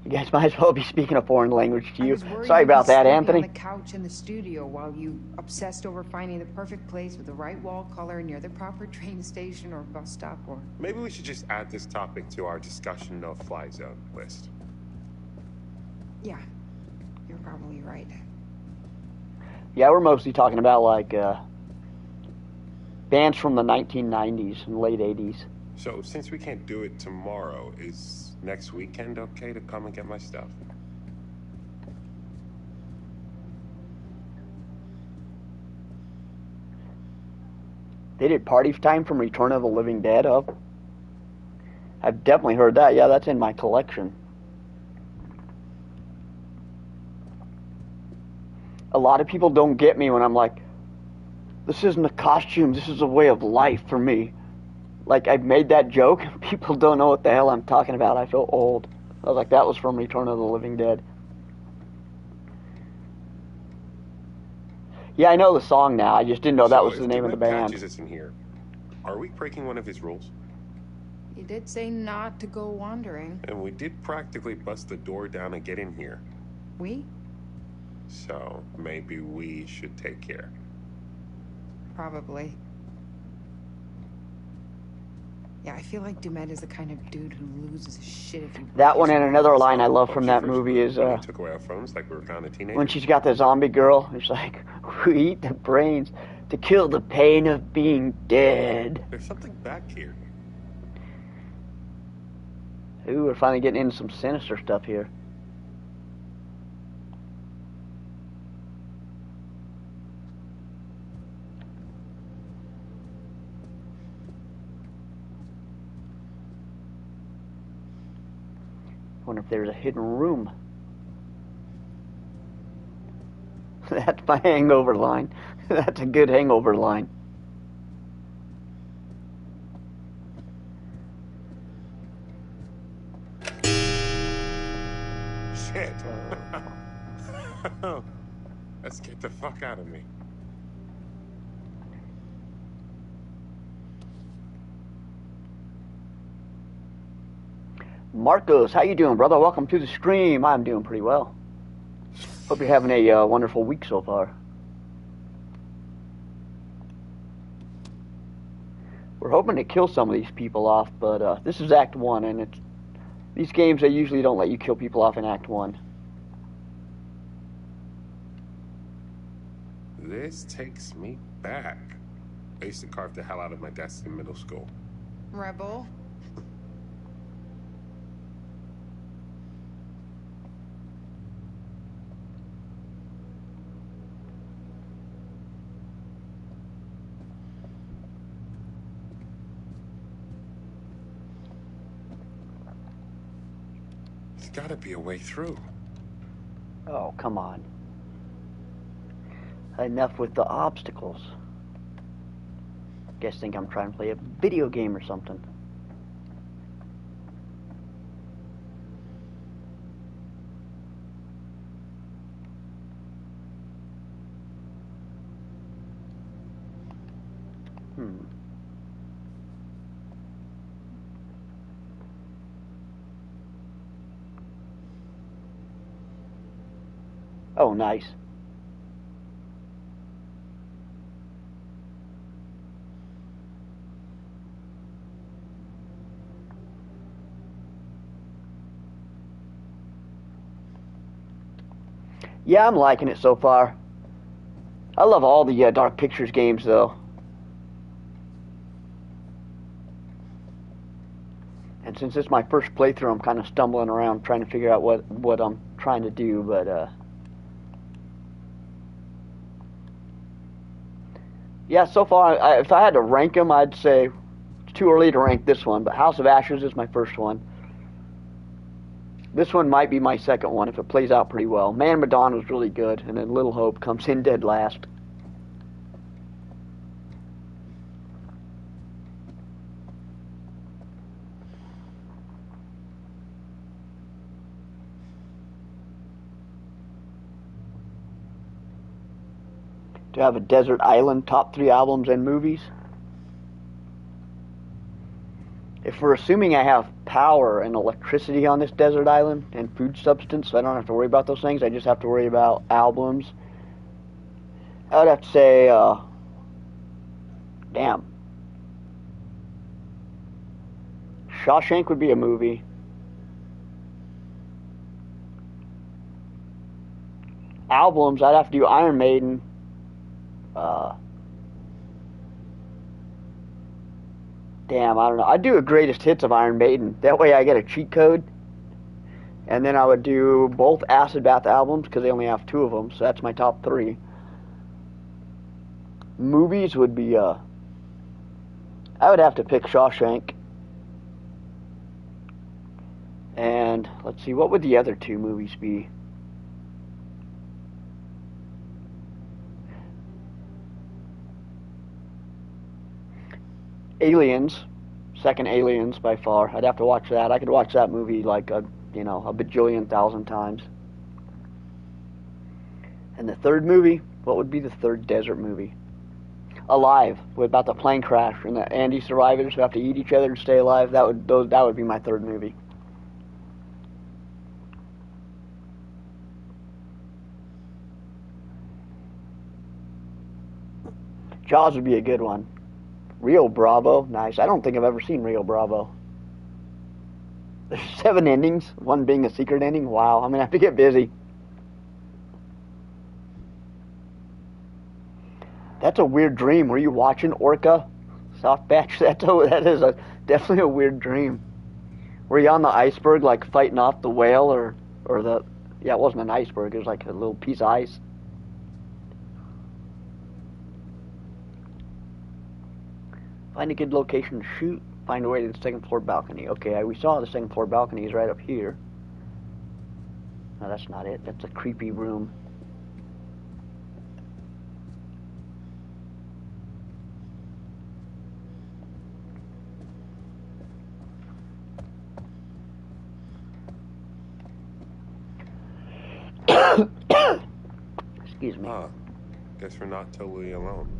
You guys might as well be speaking a foreign language to I you. was worried Sorry you'd be about that, sleeping Anthony. on the couch in the studio while you obsessed over finding the perfect place with the right wall color near the proper train station or bus stop or... Maybe we should just add this topic to our discussion no-fly zone list. Yeah, you're probably right. Yeah, we're mostly talking about like bands from the 1990s and late 80s. So, since we can't do it tomorrow, is next weekend okay to come and get my stuff? They did Party Time from Return of the Living Dead up. I've definitely heard that. Yeah, that's in my collection. A lot of people don't get me when I'm like, this isn't a costume, this is a way of life for me. Like, I've made that joke, people don't know what the hell I'm talking about. I feel old. I was like, that was from Return of the Living Dead. Yeah, I know the song now. I just didn't know that was the name of the band. Catches us in here. Are we breaking one of his rules? You did say not to go wandering. And we did practically bust the door down and get in here. We? So, maybe we should take care. Probably. Yeah, I feel like Dumet is the kind of dude who loses his shit if you... That one and another line I love from that movie is took away our phones like we were kind of teenagers. when she's got the zombie girl. It's like, we eat the brains to kill the pain of being dead. There's something back here. Ooh, we're finally getting into some sinister stuff here. Wonder if there's a hidden room. That's my hangover line. That's a good hangover line. kid. That scared the fuck out of me. Marcos, how you doing, brother? Welcome to the stream. I'm doing pretty well. Hope you're having a wonderful week so far. We're hoping to kill some of these people off, but this is Act 1, and these games, they usually don't let you kill people off in Act 1. This takes me back. I used to carve the hell out of my desk in middle school. Rebel. There's gotta be a way through. Oh, come on. Enough with the obstacles. Guess think I'm trying to play a video game or something. Oh, nice. Yeah, I'm liking it so far. I love all the Dark Pictures games, though. And since it's my first playthrough, I'm kind of stumbling around trying to figure out what I'm trying to do, but yeah, so far, if I had to rank them, I'd say it's too early to rank this one, but House of Ashes is my first one. This one might be my second one if it plays out pretty well. Man Madonna was really good, and then Little Hope comes in dead last. To have a desert island, top 3 albums and movies. If we're assuming I have power and electricity on this desert island and food substance, so I don't have to worry about those things, I just have to worry about albums, I would have to say, damn. Shawshank would be a movie. Albums, I'd have to do Iron Maiden. Damn, I don't know. I'd do a greatest hits of Iron Maiden. That way I get a cheat code. And then I would do both Acid Bath albums, because they only have 2 of them, so that's my top 3. Movies would be, I would have to pick Shawshank. And, let's see, what would the other 2 movies be? Aliens, second Aliens by far. I'd have to watch that. I could watch that movie like a bajillion thousand times. And the third movie, what would be the third desert movie? Alive, about the plane crash and the Andy survivors who have to eat each other to stay alive. That would be my third movie. Jaws would be a good one. Rio Bravo, nice. I don't think I've ever seen Rio Bravo. There's 7 endings, one being a secret ending. Wow, I'm gonna have to get busy. That's a weird dream. Were you watching Orca? Soft batch. That is definitely a weird dream. Were you on the iceberg, like fighting off the whale, or the? Yeah, it wasn't an iceberg. It was like a little piece of ice. Find a good location to shoot. Find a way to the second floor balcony. Okay, we saw the second floor balcony is right up here. No, that's not it. That's a creepy room. Excuse me. Ah, guess we're not totally alone.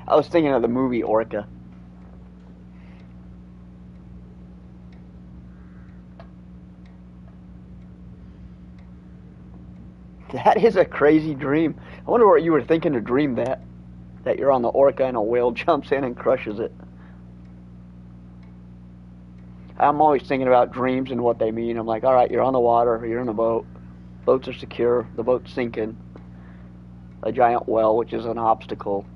I was thinking of the movie Orca. That is a crazy dream. I wonder what you were thinking to dream that. That you're on the Orca and a whale jumps in and crushes it. I'm always thinking about dreams and what they mean. I'm like, alright, you're on the water, you're in a boat. Boats are secure, the boat's sinking. A giant well, which is an obstacle.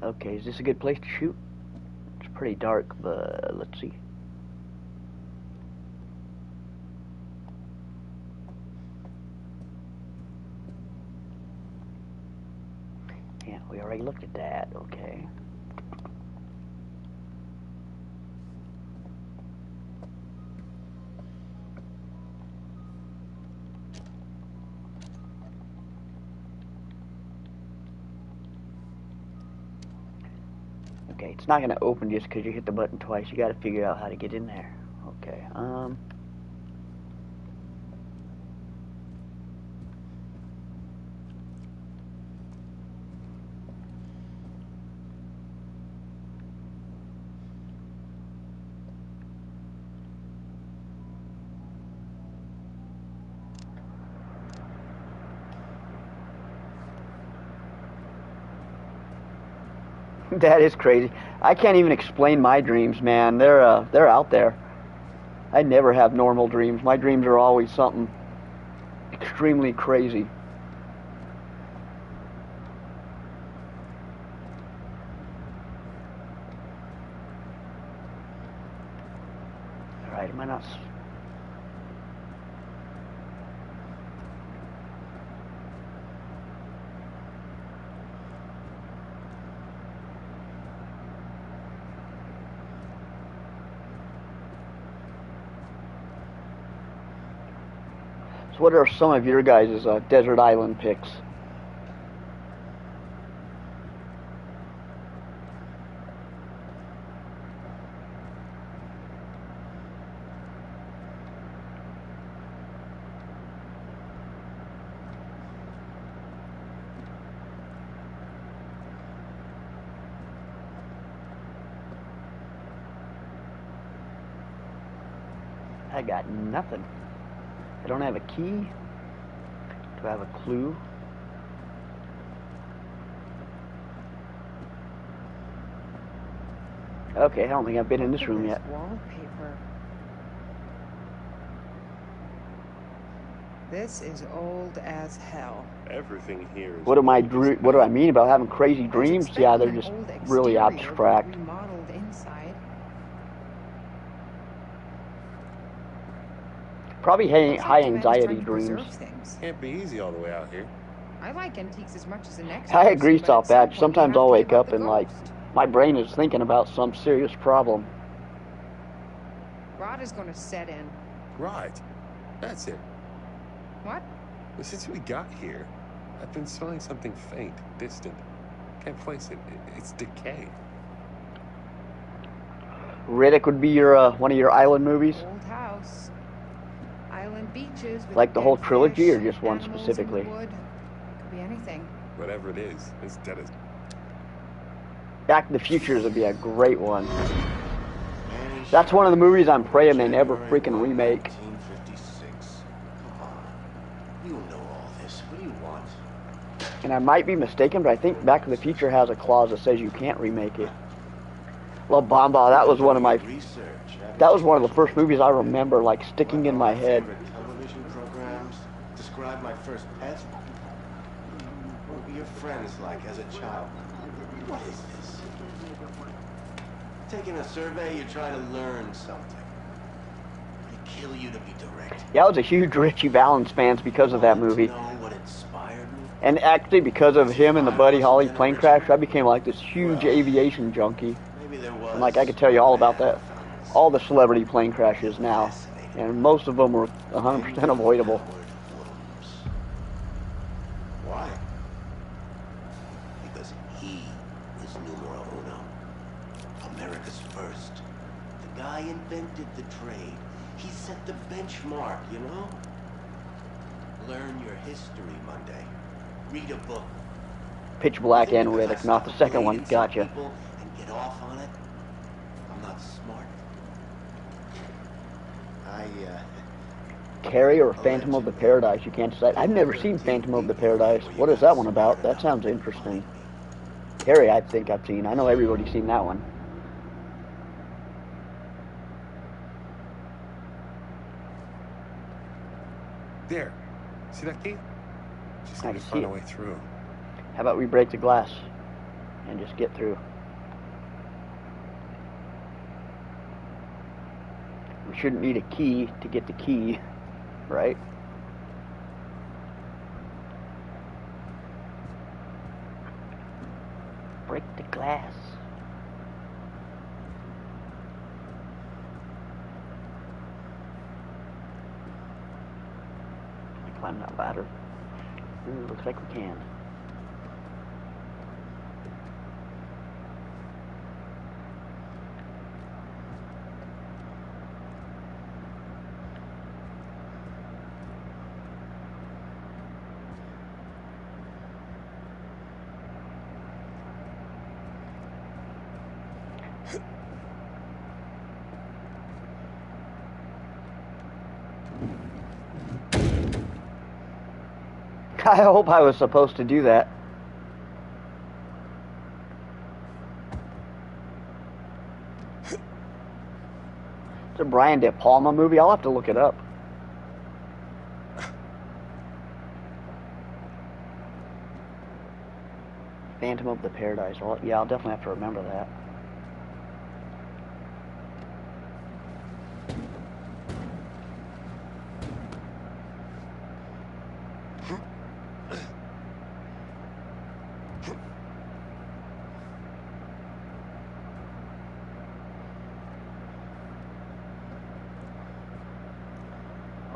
Okay, is this a good place to shoot? It's pretty dark, but let's see. Yeah, we already looked at that, okay. Okay, it's not going to open just because you hit the button twice. You got to figure out how to get in there. Okay, That is crazy. I can't even explain my dreams, man. They're out there. I never have normal dreams. My dreams are always something extremely crazy. All right, am I not? So what are some of your guys' desert island picks? I got nothing. I don't have a key. Do I have a clue? Okay, I don't think I've been in this room yet. Wallpaper. This is old as hell. Everything here is What do I mean about having crazy dreams? Yeah, they're just really abstract. Remodeled inside. Probably high anxiety dreams. Can't be easy all the way out here. I like antiques as much as the next. I agree, South Batch. Sometimes I'll wake up and like my brain is thinking about some serious problem. Rot is going to set in. Right. That's it. What? Well, since we got here, I've been smelling something faint, distant. Can't place it. It's decay. Riddick would be your one of your island movies? Old house. Island beaches. With like the whole trilogy, fish, or just one animals specifically? in the wood. Could be anything. Whatever it is, it's dead as... Back to the Future would be a great one. That's one of the movies I'm praying they never freaking remake. 1956. Come on. You know all this. What do you want? And I might be mistaken, but I think Back to the Future has a clause that says you can't remake it. La Bamba, that was one of my... That was one of the first movies I remember, like, sticking in my head. Television programs. Describe my first pet. What were your friends like as a child? What is this? Taking a survey, you're trying to learn something. I kill you to be direct. Yeah, I was a huge Richie Valens fan because of that movie. Know what inspired me? And actually, because of him and the Buddy Holly plane crash, I became like this huge aviation junkie. Maybe there was. And like I could tell you all about that, all the celebrity plane crashes now. And most of them were 100% avoidable. Why? Because he is numero uno. America's first. The guy invented the trade. He set the benchmark, you know? Learn your history, Monday. Read a book. Pitch Black and Riddick, not the second one. Gotcha. And get off on it. I'm not smart. Carrie or Phantom of the Paradise, you can't decide. I've never seen Phantom of the Paradise. What is that one about? That sounds interesting. Carrie, I think I've seen. I know everybody's seen that one. There. See that key? Just I need to can find see a it. way through. How about we break the glass and just get through? We shouldn't need a key to get the key, right? Break the glass. Can I climb that ladder? Ooh, looks like we can. I hope I was supposed to do that. It's a Brian De Palma movie. I'll have to look it up. Phantom of the Paradise. Well, yeah, I'll definitely have to remember that.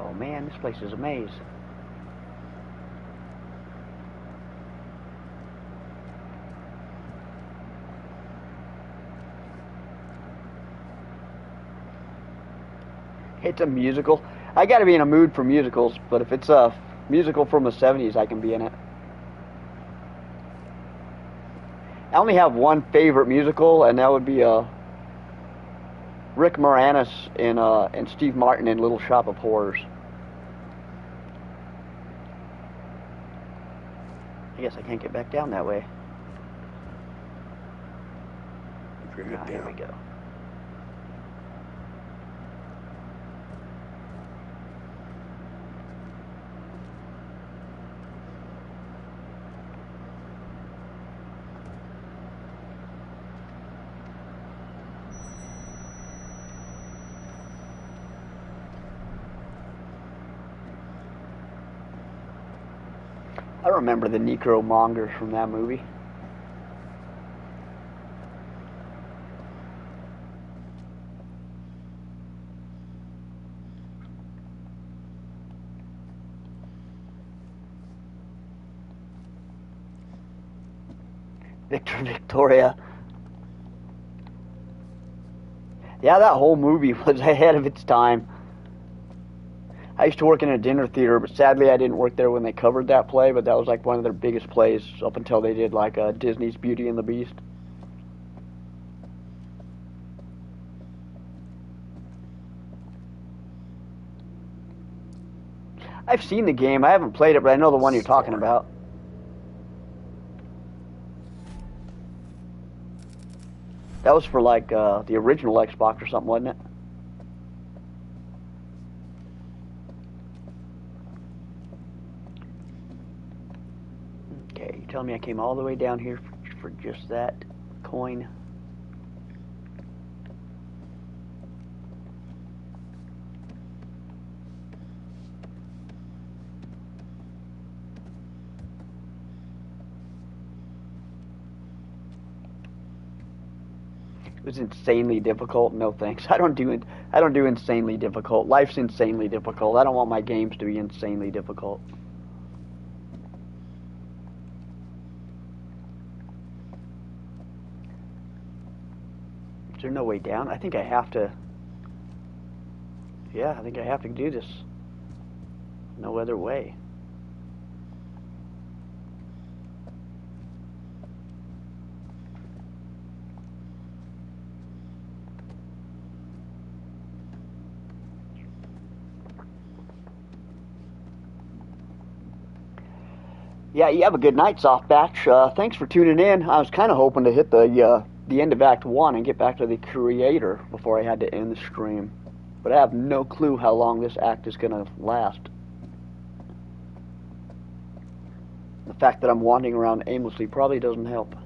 Oh man, this place is a maze. It's a musical. I gotta be in a mood for musicals, but if it's a musical from the 70s, I can be in it. I only have one favorite musical, and that would be Rick Moranis and Steve Martin in Little Shop of Horrors. I guess I can't get back down that way. Here we go. I remember the necromongers from that movie. Victor Victoria. Yeah, that whole movie was ahead of its time. I used to work in a dinner theater, but sadly I didn't work there when they covered that play, but that was like one of their biggest plays up until they did like Disney's Beauty and the Beast. I've seen the game. I haven't played it, but I know the one you're talking about. That was for like the original Xbox or something, wasn't it? Okay, you're telling me I came all the way down here for just that coin? was insanely difficult. No thanks. I don't do insanely difficult. Life's insanely difficult. I don't want my games to be insanely difficult. Is there no way down? I think I have to. Yeah, I think I have to do this. No other way. Yeah, you have a good night, Softbatch. Thanks for tuning in. I was kind of hoping to hit the end of Act 1 and get back to the creator before I had to end the stream. But I have no clue how long this act is going to last. The fact that I'm wandering around aimlessly probably doesn't help.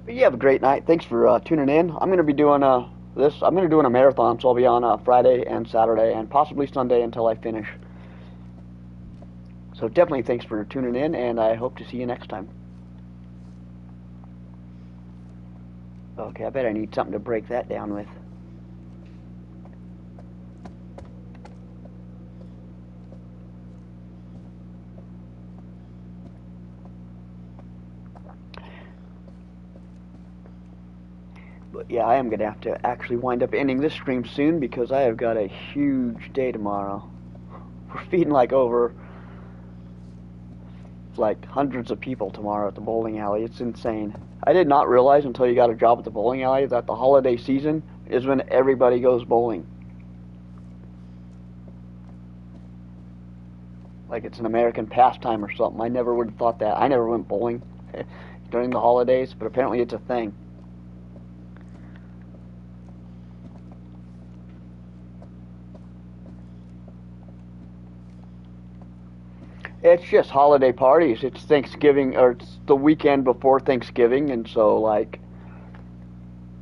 But you have a great night. Thanks for tuning in. I'm going to be doing this. I'm going to be doing a marathon, so I'll be on Friday and Saturday and possibly Sunday until I finish. So definitely thanks for tuning in, and I hope to see you next time. Okay, I bet I need something to break that down with. But yeah, I am going to have to actually wind up ending this stream soon because I have got a huge day tomorrow. We're feeding like hundreds of people tomorrow at the bowling alley. It's insane. I did not realize until you got a job at the bowling alley that the holiday season is when everybody goes bowling. Like it's an American pastime or something. I never would have thought that. I never went bowling during the holidays, but apparently it's a thing. It's just holiday parties. It's Thanksgiving, or it's the weekend before Thanksgiving, and so like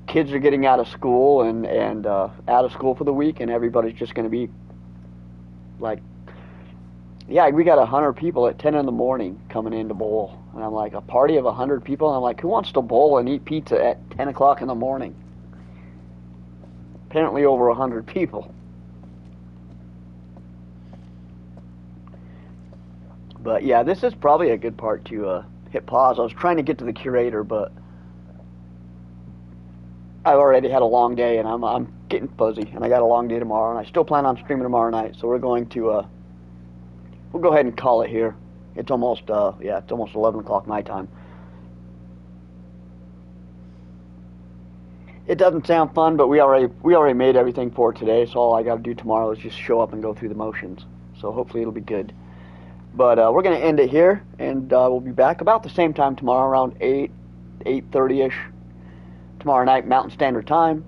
kids are getting out of school and out of school for the week, and everybody's just going to be like, yeah, we got 100 people at 10 in the morning coming in to bowl, and I'm like, a party of 100 people, and I'm like, who wants to bowl and eat pizza at 10 o'clock in the morning? Apparently over 100 people. But yeah, this is probably a good part to hit pause. I was trying to get to the curator, but I've already had a long day, and I'm getting fuzzy, and I got a long day tomorrow, and I still plan on streaming tomorrow night. So we're going to we'll go ahead and call it here. It's almost it's almost 11 o'clock my time. It doesn't sound fun, but we already made everything for today. So all I got to do tomorrow is just show up and go through the motions. So hopefully it'll be good. But we're going to end it here, and we'll be back about the same time tomorrow, around 8:30ish tomorrow night, Mountain Standard Time.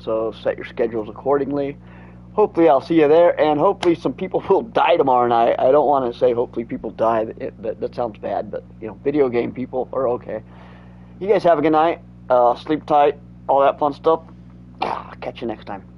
So set your schedules accordingly. Hopefully I'll see you there, and hopefully some people will die tomorrow night. I don't want to say hopefully people die. That sounds bad, but you know, video game people are okay. You guys have a good night. Sleep tight, all that fun stuff. Catch you next time.